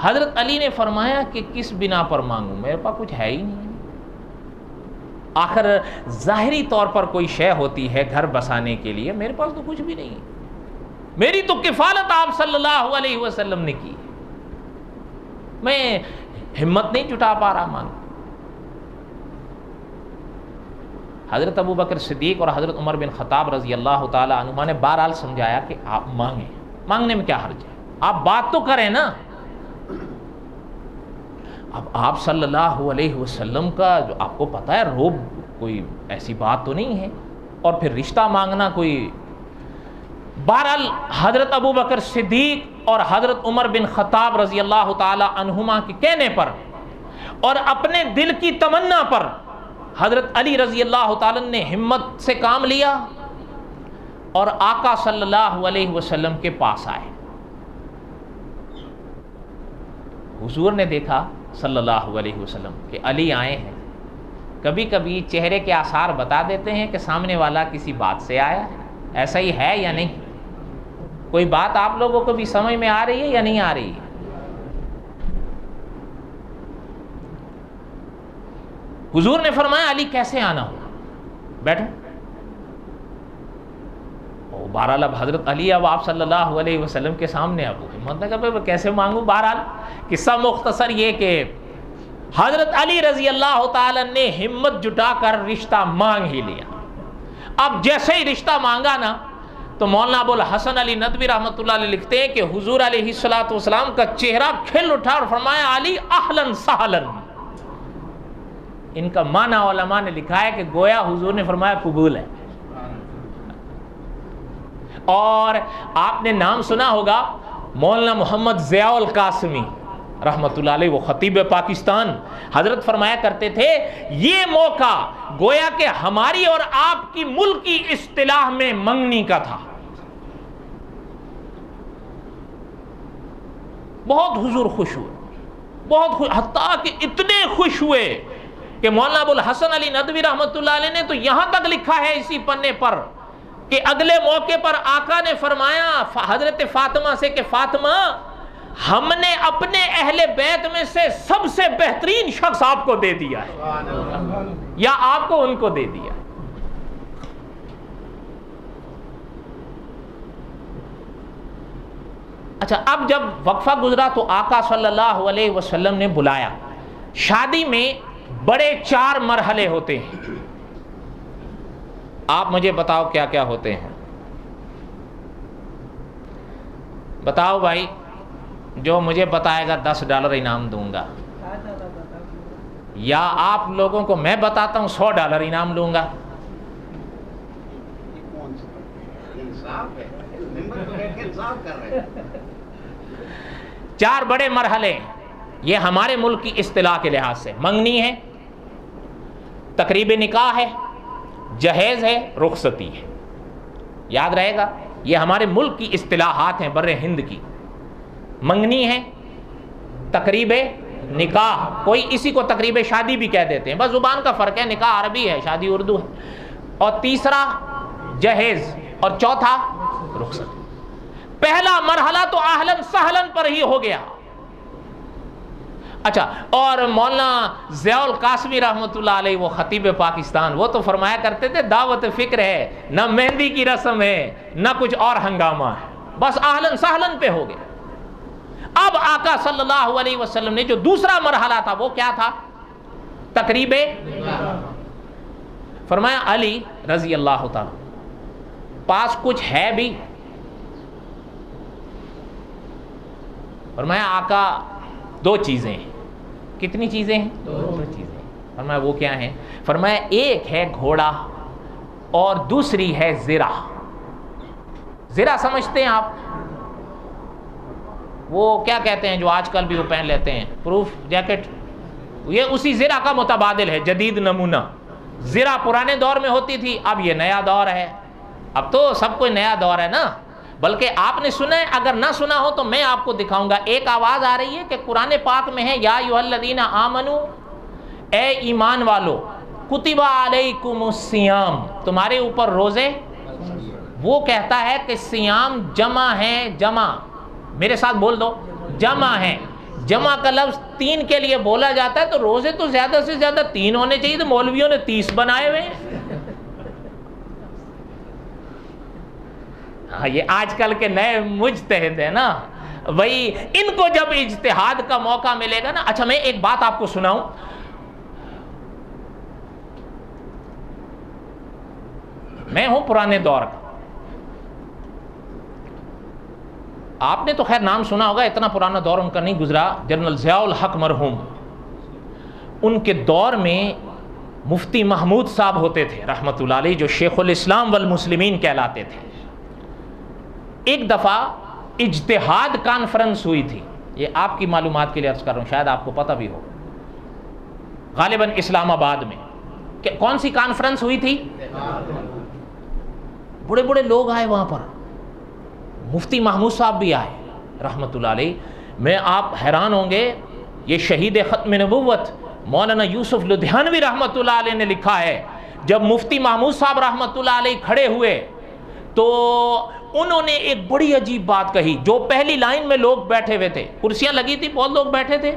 حضرت علی نے فرمایا کہ کس بنا پر مانگوں، میرے پاس کچھ ہے ہی نہیں۔ آخر ظاہری طور پر کوئی شے ہوتی ہے گھر بسانے کے لیے، میرے پاس تو کچھ بھی نہیں ہے، میری تو کفالت آپ صلی اللہ علیہ وسلم نے کی، میں ہمت نہیں جٹا پا رہا مانگ۔ حضرت ابو بکر صدیق اور حضرت عمر بن خطاب رضی اللہ تعالی عنہما نے بہرحال سمجھایا کہ آپ مانگیں، مانگنے میں کیا حرج ہے، آپ بات تو کریں نا۔ اب آپ صلی اللہ علیہ وسلم کا جو آپ کو پتہ ہے روب کوئی ایسی بات تو نہیں ہے، اور پھر رشتہ مانگنا کوئی، بہرحال حضرت ابو بکر صدیق اور حضرت عمر بن خطاب رضی اللہ تعالی عنہما کے کہنے پر اور اپنے دل کی تمنا پر حضرت علی رضی اللہ تعالی نے ہمت سے کام لیا اور آقا صلی اللہ علیہ وسلم کے پاس آئے۔ حضور نے دیکھا صلی اللہ علیہ وسلم کہ علی آئے ہیں، کبھی کبھی چہرے کے آثار بتا دیتے ہیں کہ سامنے والا کسی بات سے آیا ہے، ایسا ہی ہے یا نہیں؟ کوئی بات آپ لوگوں کو بھی سمجھ میں آ رہی ہے یا نہیں آ رہی ہے؟ حضور نے فرمایا علی کیسے آنا ہو، بیٹھو۔ بہرحال اب حضرت علی اب آپ صلی اللہ علیہ وسلم کے سامنے اب ہمت نے کہا کیسے مانگوں۔ بہرحال قصہ مختصر یہ کہ حضرت علی رضی اللہ تعالی نے ہمت جٹا کر رشتہ مانگ ہی لیا۔ اب جیسے ہی رشتہ مانگا نا تو مولانا ابو الحسن علی ندوی رحمۃ اللہ علیہ لکھتے ہیں کہ حضور علیہ الصلوۃ والسلام کا چہرہ کھل اٹھا اور فرمایا علی اہلاً سہلاً۔ ان کا معنی علماء نے لکھا ہے کہ گویا حضور نے فرمایا قبول ہے۔ اور آپ نے نام سنا ہوگا مولانا محمد ضیاء القاسمی رحمۃ اللہ علیہ، وہ خطیب پاکستان، حضرت فرمایا کرتے تھے یہ موقع گویا کہ ہماری اور آپ کی ملکی اصطلاح میں منگنی کا تھا۔ بہت حضور خوش ہوئے، بہت خوش، حتیٰ کہ اتنے خوش ہوئے کہ مولانا ابو الحسن علی ندوی رحمۃ اللہ علیہ نے تو یہاں تک لکھا ہے اسی پنے پر کہ اگلے موقع پر آقا نے فرمایا حضرت فاطمہ سے کہ فاطمہ ہم نے اپنے اہل بیت میں سے سب سے بہترین شخص آپ کو دے دیا ہے، یا آپ کو ان کو دے دیا۔ اچھا، اب جب وقفہ گزرا تو آقا صلی اللہ علیہ وسلم نے بلایا۔ شادی میں بڑے 4 مرحلے ہوتے ہیں، آپ مجھے بتاؤ کیا کیا ہوتے ہیں؟ بتاؤ بھائی، جو مجھے بتائے گا $10 انعام دوں گا، یا آپ لوگوں کو میں بتاتا ہوں $100 انعام لوں گا۔ چار بڑے مرحلے یہ ہمارے ملک کی اصطلاح کے لحاظ سے، منگنی ہے، تقریب نکاح ہے، جہیز ہے، رخصتی ہے۔ یاد رہے گا یہ ہمارے ملک کی اصطلاحات ہیں، بر ہند کی۔ منگنی ہے، تقریب نکاح، کوئی اسی کو تقریب شادی بھی کہہ دیتے ہیں، بس زبان کا فرق ہے، نکاح عربی ہے، شادی اردو ہے۔ اور تیسرا جہیز، اور چوتھا رخصتی۔ پہلا مرحلہ تو اہلاً سہلاً پر ہی ہو گیا۔ اچھا، اور مولانا ضیاء القاسمی رحمۃ اللہ علیہ، وہ خطیب پاکستان، وہ تو فرمایا کرتے تھے دعوت فکر ہے، نہ مہندی کی رسم ہے نہ کچھ اور ہنگامہ ہے، بس اہلاً سہلاً پہ ہو گیا۔ اب آقا صلی اللہ علیہ وسلم نے جو دوسرا مرحلہ تھا وہ کیا تھا؟ تقریب فرمایا علی رضی اللہ تعالی پاس کچھ ہے بھی؟ فرمایا آقا 2 چیزیں ہیں۔ کتنی چیزیں ہیں؟ 2 چیزیں۔ فرمایا وہ کیا ہیں؟ فرمایا ایک ہے گھوڑا اور دوسری ہے زرہ۔ زرہ سمجھتے ہیں آپ؟ وہ کیا کہتے ہیں جو آج کل بھی وہ پہن لیتے ہیں، پروف جیکٹ، یہ اسی زرہ کا متبادل ہے، جدید نمونہ۔ زرہ پرانے دور میں ہوتی تھی، اب یہ نیا دور ہے، اب تو سب کوئی نیا دور ہے نا۔ بلکہ آپ نے سنا ہے، اگر نہ سنا ہو تو میں آپ کو دکھاؤں گا، ایک آواز آ رہی ہے کہ قرآن پاک میں ہے، یا ایھا الذین آمنو، اے ایمان والو، کتب علیکم الصیام، تمہارے اوپر روزے۔ وہ کہتا ہے کہ صیام جمع ہے، جمع، میرے ساتھ بول دو، جمع ہے، جمع کا لفظ 3 کے لیے بولا جاتا ہے تو روزے تو زیادہ سے زیادہ 3 ہونے چاہیے، تو مولویوں نے 30 بنائے ہوئے ہیں۔ ہاں یہ آج کل کے نئے مجتہد ہیں نا، وہی ان کو جب اجتہاد کا موقع ملے گا نا۔ اچھا میں ایک بات آپ کو سناؤں، میں ہوں پرانے دور کا، آپ نے تو خیر نام سنا ہوگا، اتنا پرانا دور ان کا نہیں گزرا، جنرل ضیاء الحق مرحوم، ان کے دور میں مفتی محمود صاحب ہوتے تھے رحمۃ اللہ علیہ، جو شیخ الاسلام والمسلمین کہلاتے تھے۔ ایک دفعہ اجتہاد کانفرنس ہوئی تھی، یہ آپ کی معلومات کے لیے عرض کر رہا ہوں، شاید آپ کو پتہ بھی ہو، غالباً اسلام آباد میں۔ کون سی کانفرنس ہوئی تھی؟ بڑے بڑے لوگ آئے وہاں پر، مفتی محمود صاحب بھی آئے رحمۃ اللہ علیہ۔ میں آپ حیران ہوں گے، یہ شہید ختم نبوت مولانا یوسف لدھیانوی رحمۃ اللہ علیہ نے لکھا ہے، جب مفتی محمود صاحب رحمۃ اللہ علیہ کھڑے ہوئے تو انہوں نے ایک بڑی عجیب بات کہی۔ جو پہلی لائن میں لوگ بیٹھے ہوئے تھے، کرسیاں لگی تھی، بہت لوگ بیٹھے تھے،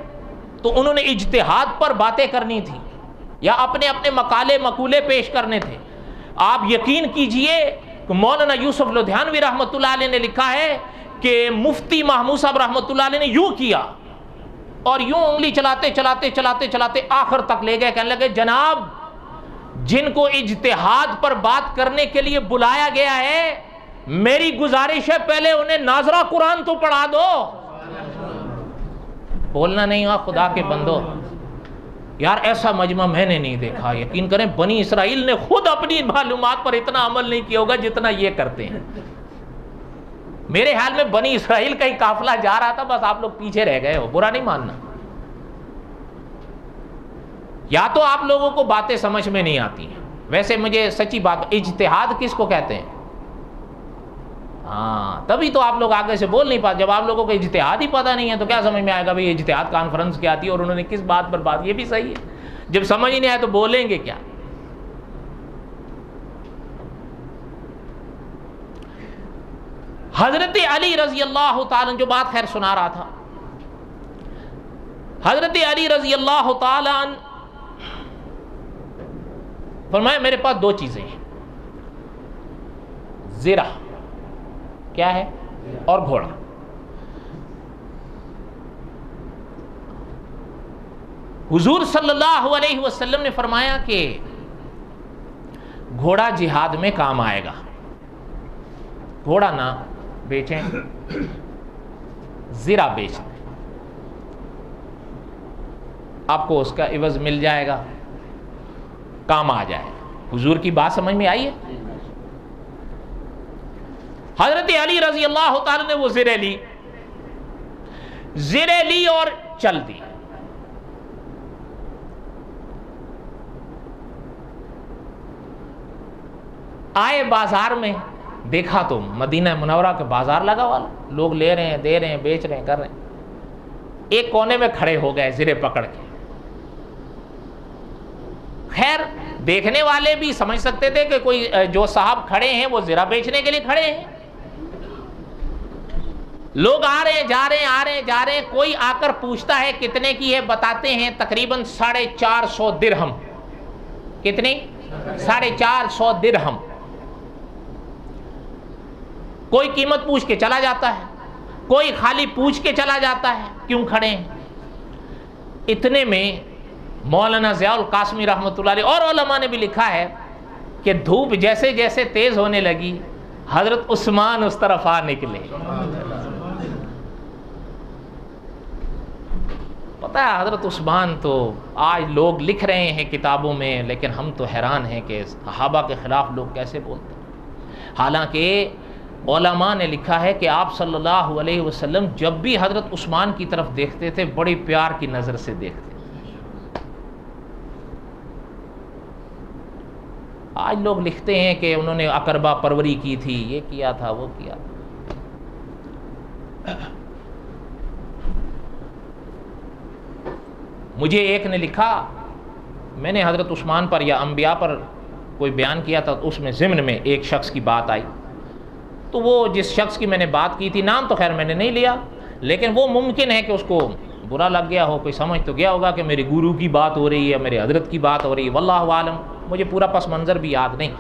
تو انہوں نے اجتہاد پر باتیں کرنی تھی یا اپنے اپنے مقالے مقولے پیش کرنے تھے۔ آپ یقین کیجئے کہ مولانا یوسف لدھیانوی رحمۃ اللہ علیہ نے لکھا ہے کہ مفتی محمود صاحب رحمۃ اللہ علیہ نے یوں کیا اور یوں انگلی چلاتے چلاتے چلاتے چلاتے آخر تک لے گئے، کہنے لگے جناب جن کو اجتہاد پر بات کرنے کے لیے بلایا گیا ہے، میری گزارش ہے پہلے انہیں ناظرہ قرآن تو پڑھا دو۔ بولنا نہیں ہوا، خدا کے بندو، یار ایسا مجمع میں نے نہیں دیکھا۔ یقین کریں بنی اسرائیل نے خود اپنی معلومات پر اتنا عمل نہیں کیا ہوگا جتنا یہ کرتے ہیں۔ میرے خیال میں بنی اسرائیل کا ہی قافلہ جا رہا تھا، بس آپ لوگ پیچھے رہ گئے ہو، برا نہیں ماننا۔ یا تو آپ لوگوں کو باتیں سمجھ میں نہیں آتی ہیں۔ ویسے مجھے سچی بات، اجتہاد کس کو کہتے ہیں؟ ہاں تبھی تو آپ لوگ آگے سے بول نہیں پاتے۔ جب آپ لوگوں کو اجتہاد ہی پتہ نہیں ہے تو کیا سمجھ میں آئے گا بھئی اجتہاد کانفرنس کیا تھی اور انہوں نے کس بات پر بات۔ یہ بھی صحیح ہے، جب سمجھ ہی نہیں آئے تو بولیں گے کیا۔ حضرت علی رضی اللہ تعالیٰ، جو بات خیر سنا رہا تھا، حضرت علی رضی اللہ تعالیٰ فرمایا میرے پاس 2 چیزیں ہیں، زرہ کیا ہے اور گھوڑا۔ حضور صلی اللہ علیہ وسلم نے فرمایا کہ گھوڑا جہاد میں کام آئے گا، گھوڑا نہ بیچیں، زرہ بیچ دیں، آپ کو اس کا عوض مل جائے گا، کام آ جائے گا۔ حضور کی بات سمجھ میں آئی ہے؟ حضرت علی رضی اللہ تعالی نے وہ زرہ لی اور چل دی۔ آئے بازار میں، دیکھا تو مدینہ منورہ کے بازار لگا ہوا، لوگ لے رہے ہیں، دے رہے ہیں، بیچ رہے ہیں، کر رہے ہیں۔ ایک کونے میں کھڑے ہو گئے زرے پکڑ کے۔ خیر دیکھنے والے بھی سمجھ سکتے تھے کہ کوئی جو صاحب کھڑے ہیں وہ زرہ بیچنے کے لیے کھڑے ہیں۔ لوگ آ رہے ہیں، جا رہے ہیں، آ رہے ہیں، جا رہے ہیں، کوئی آ کر پوچھتا ہے کتنے کی ہے، بتاتے ہیں تقریباً 450 درہم۔ کتنی؟ 450 درہم۔ کوئی قیمت پوچھ کے چلا جاتا ہے، کوئی خالی پوچھ کے چلا جاتا ہے کیوں کھڑے ہیں۔ اتنے میں مولانا ضیاء القاسمی رحمۃ اللہ علیہ اور علماء نے بھی لکھا ہے کہ دھوپ جیسے جیسے تیز ہونے لگی، حضرت عثمان اس طرف آ نکلے۔ پتہ ہے حضرت عثمان تو آج لوگ لکھ رہے ہیں کتابوں میں، لیکن ہم تو حیران ہیں کہ صحابہ کے خلاف لوگ کیسے بولتے ہیں۔ حالانکہ علماء نے لکھا ہے کہ آپ صلی اللہ علیہ وسلم جب بھی حضرت عثمان کی طرف دیکھتے تھے بڑی پیار کی نظر سے دیکھتے تھے۔ آج لوگ لکھتے ہیں کہ انہوں نے اقربا پروری کی تھی، یہ کیا تھا، وہ کیا تھا۔ مجھے ایک نے لکھا، میں نے حضرت عثمان پر یا انبیاء پر کوئی بیان کیا تھا، اس میں ضمن میں ایک شخص کی بات آئی، تو وہ جس شخص کی میں نے بات کی تھی، نام تو خیر میں نے نہیں لیا، لیکن وہ ممکن ہے کہ اس کو برا لگ گیا ہو, کوئی سمجھ تو گیا ہوگا کہ میرے گرو کی بات ہو رہی ہے, میرے حضرت کی بات ہو رہی ہے, واللہ عالم. مجھے پورا پس منظر بھی یاد نہیں,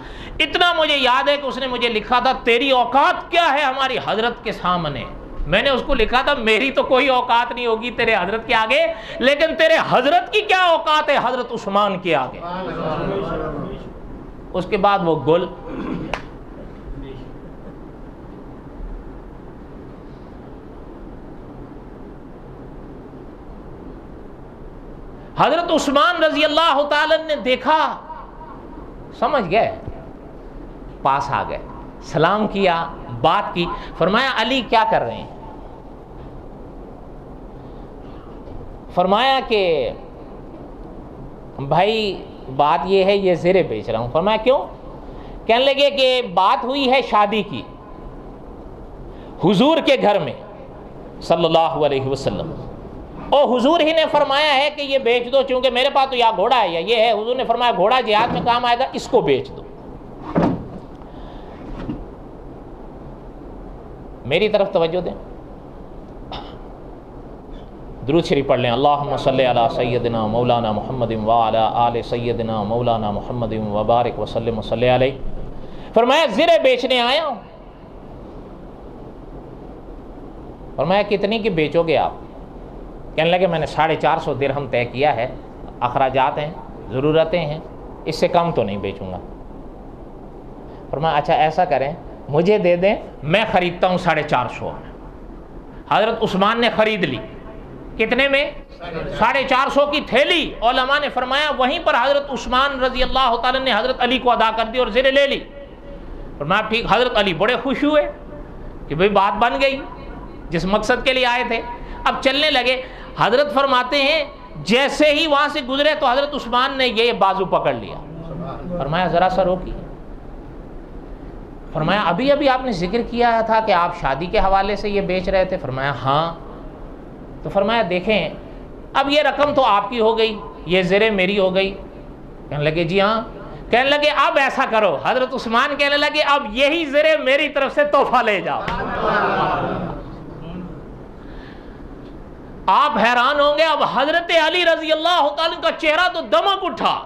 اتنا مجھے یاد ہے کہ اس نے مجھے لکھا تھا تیری اوقات کیا ہے ہماری حضرت کے سامنے. میں نے اس کو لکھا تھا میری تو کوئی اوقات نہیں ہوگی تیرے حضرت کے آگے, لیکن تیرے حضرت کی کیا اوقات ہے حضرت عثمان کے آگے. اس کے بعد وہ گل. حضرت عثمان رضی اللہ تعالی نے دیکھا, سمجھ گئے, پاس آ گئے, سلام کیا, بات کی, فرمایا علی کیا کر رہے ہیں؟ فرمایا کہ بھائی بات یہ ہے یہ زرے بیچ رہا ہوں. فرمایا کیوں؟ کہنے لگے کہ بات ہوئی ہے شادی کی حضور کے گھر میں صلی اللہ علیہ وسلم, اور حضور ہی نے فرمایا ہے کہ یہ بیچ دو, چونکہ میرے پاس تو یا گھوڑا ہے یا یہ ہے. حضور نے فرمایا گھوڑا جہاد میں کام آئے گا, اس کو بیچ دو. میری طرف توجہ دیں, درود شریف پڑھ لیں. اللہم صلی علی سیدنا مولانا محمد وعلی آل سیدنا مولانا محمد وبارک وسلم وصلی علیہ. فرمایا زرے بیچنے آیا ہوں. فرمایا کتنی کی بیچو گے آپ؟ کہنے لگے میں نے 450 درہم طے کیا ہے, اخراجات ہیں, ضرورتیں ہیں, اس سے کم تو نہیں بیچوں گا. فرمایا اچھا ایسا کریں مجھے دے دیں, میں خریدتا ہوں 450 میں. حضرت عثمان نے خرید لی. کتنے میں؟ 450 کی تھیلی. علماء نے فرمایا وہیں پر حضرت عثمان رضی اللہ تعالی نے حضرت علی کو ادا کر دی اور زرے لے لی. فرمایا ٹھیک. حضرت علی بڑے خوش ہوئے کہ بھئی بات بن گئی, جس مقصد کے لیے آئے تھے. اب چلنے لگے. حضرت فرماتے ہیں جیسے ہی وہاں سے گزرے تو حضرت عثمان نے یہ بازو پکڑ لیا. فرمایا ذرا سا روکیے. فرمایا ابھی ابھی آپ نے ذکر کیا تھا کہ آپ شادی کے حوالے سے یہ بیچ رہے تھے. فرمایا ہاں. تو فرمایا دیکھیں اب یہ رقم تو آپ کی ہو گئی, یہ زرے میری ہو گئی. کہنے لگے جی ہاں. کہنے لگے اب ایسا کرو. حضرت عثمان کہنے لگے اب یہی زرے میری طرف سے تحفہ لے جاؤ. آپ حیران ہوں گے, اب حضرت علی رضی اللہ تعالیٰ کا چہرہ تو دمک اٹھا.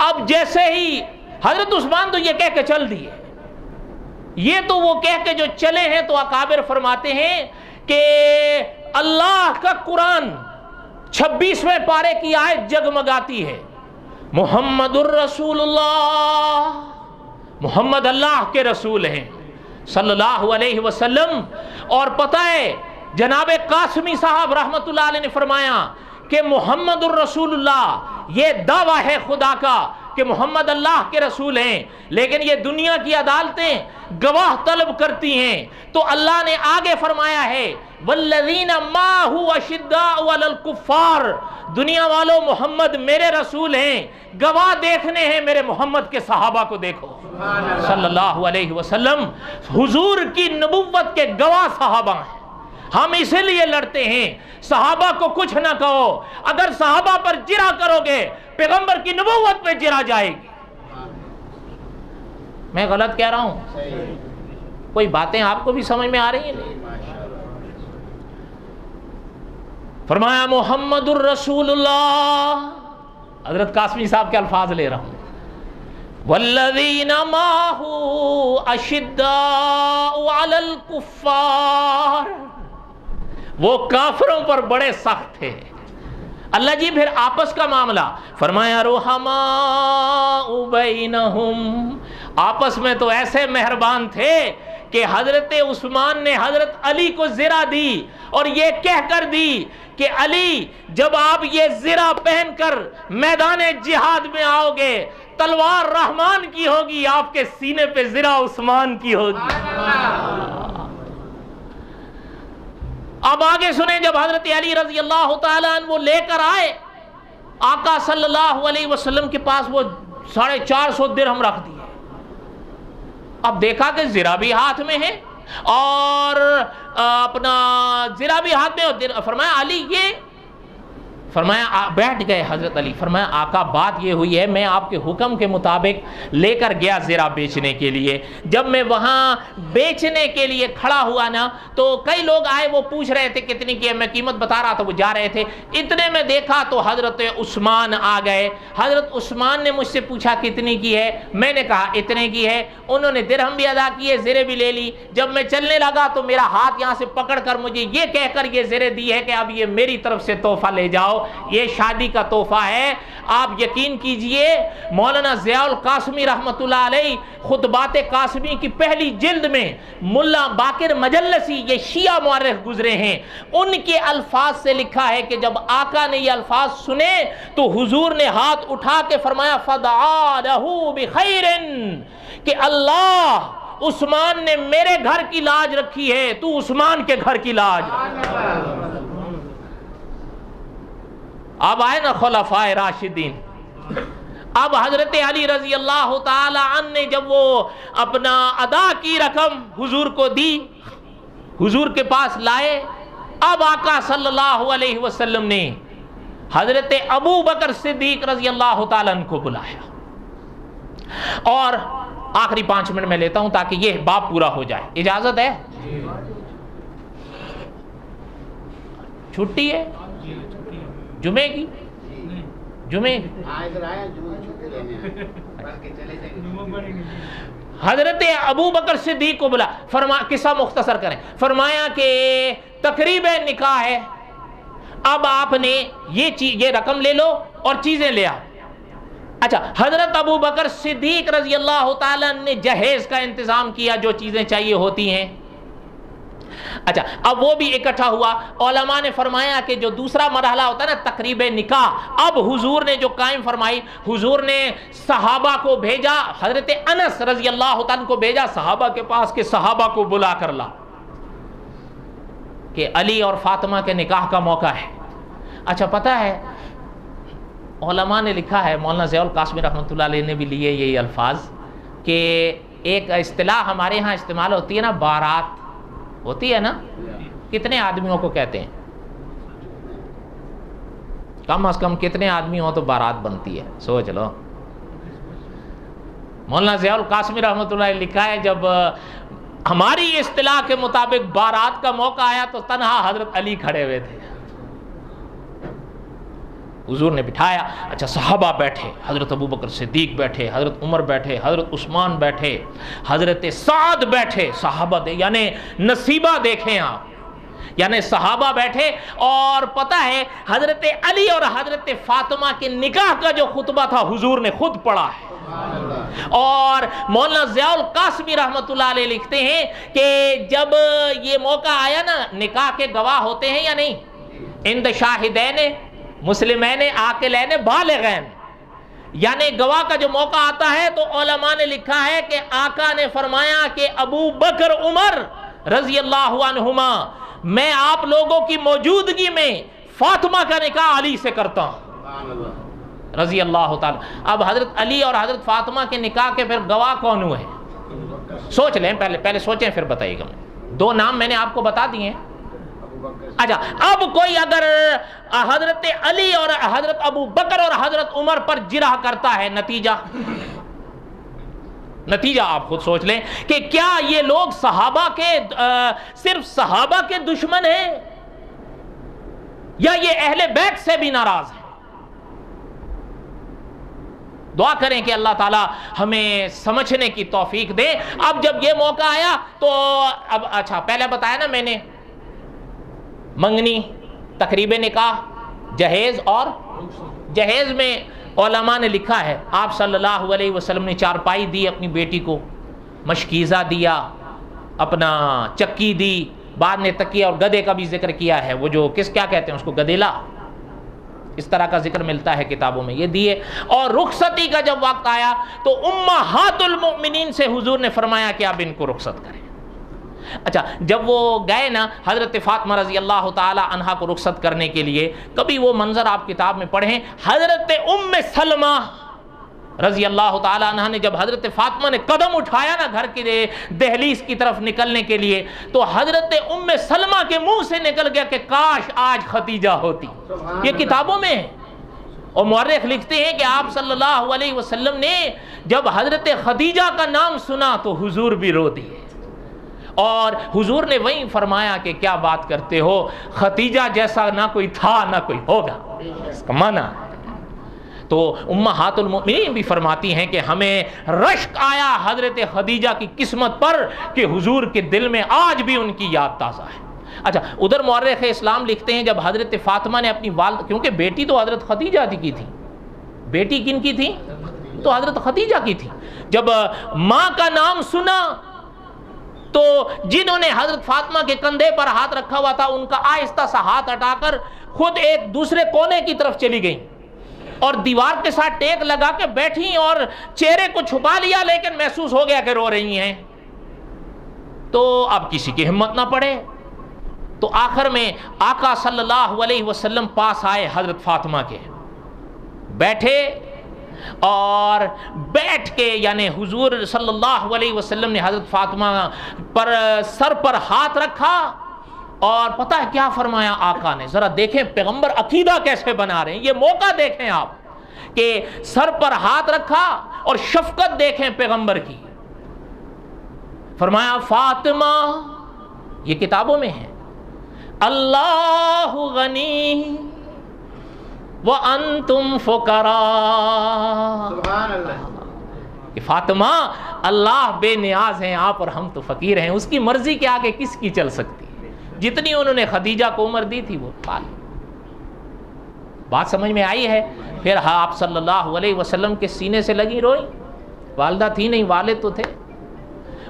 اب جیسے ہی حضرت عثمان تو یہ کہہ کے چل دیے, یہ تو وہ کہہ کے جو چلے ہیں, تو اکابر فرماتے ہیں کہ اللہ کا قرآن 26ویں پارے کی آیت جگمگاتی ہے, محمد الرسول اللہ, محمد اللہ کے رسول ہیں صلی اللہ علیہ وسلم. اور پتہ ہے جناب قاسمی صاحب رحمت اللہ علیہ نے فرمایا کہ محمد الرسول اللہ یہ دعویٰ ہے خدا کا کہ محمد اللہ کے رسول ہیں, لیکن یہ دنیا کی عدالتیں گواہ طلب کرتی ہیں. تو اللہ نے آگے فرمایا ہے والذین مَعَهُ أَشِدَّاءُ عَلَى الْكُفَّارِ, دنیا والوں محمد میرے رسول ہیں, گواہ دیکھنے ہیں میرے محمد کے صحابہ کو دیکھو صلی اللہ علیہ وسلم. حضور کی نبوت کے گواہ صحابہ ہیں. ہم اسی لیے لڑتے ہیں, صحابہ کو کچھ نہ کہو. اگر صحابہ پر جرح کرو گے پیغمبر کی نبوت پہ جرح جائے گی. میں غلط کہہ رہا ہوں؟ کوئی باتیں آپ کو بھی سمجھ میں آ رہی ہیں؟ فرمایا محمد الرسول اللہ. حضرت قاسمی صاحب کے الفاظ لے رہا ہوں, والذین معه اشداء علی الکفار, وہ کافروں پر بڑے سخت تھے. اللہ جی پھر آپس کا معاملہ فرمایا رحماء بینہم, آپس میں تو ایسے مہربان تھے کہ حضرت عثمان نے حضرت علی کو زرہ دی اور یہ کہہ کر دی کہ علی جب آپ یہ زرہ پہن کر میدان جہاد میں آؤ گے تلوار رحمان کی ہوگی, آپ کے سینے پہ زرہ عثمان کی ہوگی. اب آگے سنیں, جب حضرت علی رضی اللہ تعالیٰ عنہ وہ لے کر آئے آقا صلی اللہ علیہ وسلم کے پاس, وہ 450 درہم رکھ دیے. اب دیکھا کہ زرہ بھی ہاتھ میں ہے اور اپنا زرہ بھی ہاتھ میں. فرمایا علی یہ فرمایا بیٹھ گئے حضرت علی. فرمایا آقا بات یہ ہوئی ہے میں آپ کے حکم کے مطابق لے کر گیا زرہ بیچنے کے لیے. جب میں وہاں بیچنے کے لیے کھڑا ہوا نا تو کئی لوگ آئے, وہ پوچھ رہے تھے کتنی کی ہے, میں قیمت بتا رہا تھا, وہ جا رہے تھے. اتنے میں دیکھا تو حضرت عثمان آ گئے. حضرت عثمان نے مجھ سے پوچھا کتنی کی ہے, میں نے کہا اتنے کی ہے. انہوں نے درہم بھی ادا کیے, زرے بھی لے لی. جب میں چلنے لگا تو میرا ہاتھ یہاں سے پکڑ کر مجھے یہ کہہ کر یہ زرے دی ہے کہ اب یہ میری طرف سے تحفہ لے جاؤ, یہ شادی کا تحفہ ہے. آپ یقین کیجئے مولانا ضیاء القاسمی رحمۃ اللہ علیہ خطبات قاسمی کی پہلی جلد میں ملا باقر مجلسی, یہ شیعہ مورخ گزرے ہیں, ان کے الفاظ سے لکھا ہے کہ جب آقا نے یہ الفاظ سنے تو حضور نے ہاتھ اٹھا کے فرمایا فدعا لہ بخیر, کہ اللہ عثمان نے میرے گھر کی لاج رکھی ہے, تو عثمان کے گھر کی لاج. اب آئے نا خلفائے راشدین. اب حضرت علی رضی اللہ تعالی عنہ نے جب وہ اپنا ادا کی رقم حضور کو دی, حضور کے پاس لائے. اب آقا صلی اللہ علیہ وسلم نے حضرت ابو بکر صدیق رضی اللہ تعالی عنہ کو بلایا. اور آخری 5 منٹ میں لیتا ہوں تاکہ یہ باب پورا ہو جائے. اجازت ہے؟ چھٹی ہے جمعے کی؟ جمعے حضرت ابو بکر صدیق کو بلا, قصہ مختصر کریں. فرمایا کہ تقریب نکاح ہے, اب آپ نے یہ رقم لے لو اور چیزیں لے آؤ. اچھا, حضرت ابو بکر صدیق رضی اللہ تعالیٰ نے جہیز کا انتظام کیا, جو چیزیں چاہیے ہوتی ہیں. اچھا, اب وہ بھی اکٹھا ہوا. علماء نے فرمایا کہ جو دوسرا مرحلہ ہوتا ہے نا تقریب نکاح, اب حضور نے جو قائم فرمائی, حضور نے صحابہ کو بھیجا, حضرت انس رضی اللہ تعالیٰ کو بھیجا صحابہ کے پاس کہ صحابہ کو بلا کر لا کہ علی اور فاطمہ کے نکاح کا موقع ہے. اچھا, پتہ ہے علماء نے لکھا ہے, مولانا ضیاء القاسمی رحمۃ اللہ علیہ نے بھی لیے یہ الفاظ, کہ ایک اصطلاح ہمارے ہاں استعمال ہوتی ہے نا, بارات ہوتی ہے نا, کتنے آدمیوں کو کہتے ہیں؟ کم از کم کتنے آدمی ہوں تو بارات بنتی ہے؟ سوچ لو. مولانا ضیاء القاسمی رحمۃ اللہ علیہ لکھا ہے جب ہماری اصطلاح کے مطابق بارات کا موقع آیا تو تنہا حضرت علی کھڑے ہوئے تھے. حضور نے بٹھایا. اچھا, صحابہ بیٹھے, حضرت ابو بکر صدیق بیٹھے, حضرت عمر بیٹھے, حضرت عثمان بیٹھے, حضرت سعد بیٹھے. صحابہ یعنی نصیبہ دیکھیں آپ, یعنی صحابہ بیٹھے. اور پتہ ہے حضرت علی اور حضرت فاطمہ کے نکاح کا جو خطبہ تھا حضور نے خود پڑھا ہے. اور مولانا ضیاء القاسمی رحمۃ اللہ علیہ لکھتے ہیں کہ جب یہ موقع آیا نا, نکاح کے گواہ ہوتے ہیں یا نہیں, عند شاہدین مسلمین عاقلین بالغین, یعنی گواہ کا جو موقع آتا ہے تو علماء نے لکھا ہے کہ آقا نے فرمایا کہ ابو بکر عمر رضی اللہ عنہما, میں آپ لوگوں کی موجودگی میں فاطمہ کا نکاح علی سے کرتا ہوں رضی اللہ تعالی. اب حضرت علی اور حضرت فاطمہ کے نکاح کے پھر گواہ کون ہوئے ہیں؟ سوچ لیں, پہلے سوچیں پھر بتائیے گا. 2 نام میں نے آپ کو بتا دیے ہیں. اچھا, اب کوئی اگر حضرت علی اور حضرت ابو بکر اور حضرت عمر پر جرح کرتا ہے, نتیجہ آپ خود سوچ لیں کہ کیا یہ لوگ صحابہ کے صرف صحابہ کے دشمن ہیں یا یہ اہل بیت سے بھی ناراض ہیں؟ دعا کریں کہ اللہ تعالی ہمیں سمجھنے کی توفیق دے. اب جب یہ موقع آیا تو اب اچھا, پہلے بتایا نا میں نے, منگنی, تقریب نکاح, جہیز. اور جہیز میں علماء نے لکھا ہے آپ صلی اللہ علیہ وسلم نے چارپائی دی اپنی بیٹی کو, مشکیزہ دیا, اپنا چکی دی, بعد نے تکیہ اور گدے کا بھی ذکر کیا ہے, وہ جو کیا کہتے ہیں اس کو, گدیلا, اس طرح کا ذکر ملتا ہے کتابوں میں, یہ دیے. اور رخصتی کا جب وقت آیا تو امہات المؤمنین سے حضور نے فرمایا کہ آپ ان کو رخصت کریں. اچھا, جب وہ گئے نا حضرت فاطمہ رضی اللہ تعالی عنہا کو رخصت کرنے کے لیے, کبھی وہ منظر آپ کتاب میں پڑھیں, حضرت ام سلمہ رضی اللہ تعالیٰ عنہ نے جب حضرت فاطمہ نے قدم اٹھایا نا گھر کے دہلیز کی طرف نکلنے کے لیے، تو حضرت ام سلمہ کے منہ سے نکل گیا کہ کاش آج خدیجہ ہوتی۔ یہ کتابوں میں ہے، اور مورخ لکھتے ہیں کہ آپ صلی اللہ علیہ وسلم نے جب حضرت خدیجہ کا نام سنا تو حضور بھی رو دیے، اور حضور نے وہیں فرمایا کہ کیا بات کرتے ہو، خدیجہ جیسا نہ کوئی تھا نہ کوئی ہوگا، اس کا معنی ہے۔ تو امہات المؤمنین بھی فرماتی ہیں کہ ہمیں رشک آیا حضرت خدیجہ کی قسمت پر کہ حضور کے دل میں آج بھی ان کی یاد تازہ ہے۔ اچھا، ادھر مورخ اسلام لکھتے ہیں جب حضرت فاطمہ نے اپنی والد، کیونکہ بیٹی تو حضرت خدیجہ کی تھی، بیٹی کن کی تھی؟ تو حضرت خدیجہ کی تھی۔ جب ماں کا نام سنا تو جنہوں نے حضرت فاطمہ کے کندھے پر ہاتھ رکھا ہوا تھا ان کا آہستہ سا ہاتھ ہٹا کر خود ایک دوسرے کونے کی طرف چلی گئیں اور دیوار کے ساتھ ٹیک لگا کے بیٹھی اور چہرے کو چھپا لیا، لیکن محسوس ہو گیا کہ رو رہی ہیں۔ تو اب کسی کی ہمت نہ پڑے، تو آخر میں آقا صلی اللہ علیہ وسلم پاس آئے حضرت فاطمہ کے، بیٹھے اور بیٹھ کے یعنی حضور صلی اللہ علیہ وسلم نے حضرت فاطمہ پر سر پر ہاتھ رکھا، اور پتہ ہے کیا فرمایا آقا نے؟ ذرا دیکھیں پیغمبر عقیدہ کیسے بنا رہے ہیں، یہ موقع دیکھیں آپ کہ سر پر ہاتھ رکھا اور شفقت دیکھیں پیغمبر کی۔ فرمایا فاطمہ، یہ کتابوں میں ہے، اللہ غنی وانتم فقراء، سبحان اللہ، کہ فاطمہ اللہ بے نیاز ہیں، آپ اور ہم تو فقیر ہیں، اس کی مرضی کے آگے کس کی چل سکتی ہے؟ جتنی انہوں نے خدیجہ کو عمر دی تھی وہ پال۔ بات سمجھ میں آئی ہے؟ پھر آپ صلی اللہ علیہ وسلم کے سینے سے لگی روئی، والدہ تھی نہیں، والد تو تھے،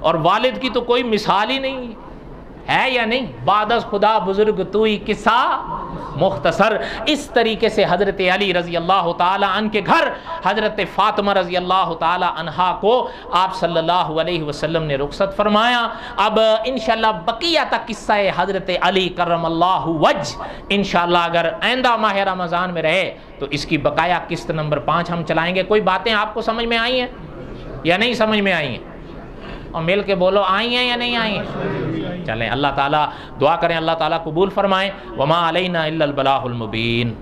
اور والد کی تو کوئی مثال ہی نہیں ہے یا نہیں؟ بعد از خدا بزرگ توئی قصہ مختصر۔ اس طریقے سے حضرت علی رضی اللہ تعالی عنہ کے گھر حضرت فاطمہ رضی اللہ تعالی عنہا کو آپ صلی اللہ علیہ وسلم نے رخصت فرمایا۔ اب انشاءاللہ بقیہ تک قصہ حضرت علی کرم اللہ وجہ انشاءاللہ اگر آئندہ ماہ رمضان میں رہے تو اس کی بقایا قسط نمبر 5 ہم چلائیں گے۔ کوئی باتیں آپ کو سمجھ میں آئی ہیں یا نہیں سمجھ میں آئی ہیں؟ اور مل کے بولو آئی ہیں یا نہیں آئی ہیں؟ چلیں، اللہ تعالیٰ دعا کریں اللہ تعالیٰ قبول فرمائیں۔ وما علینا الا البلاغ المبین۔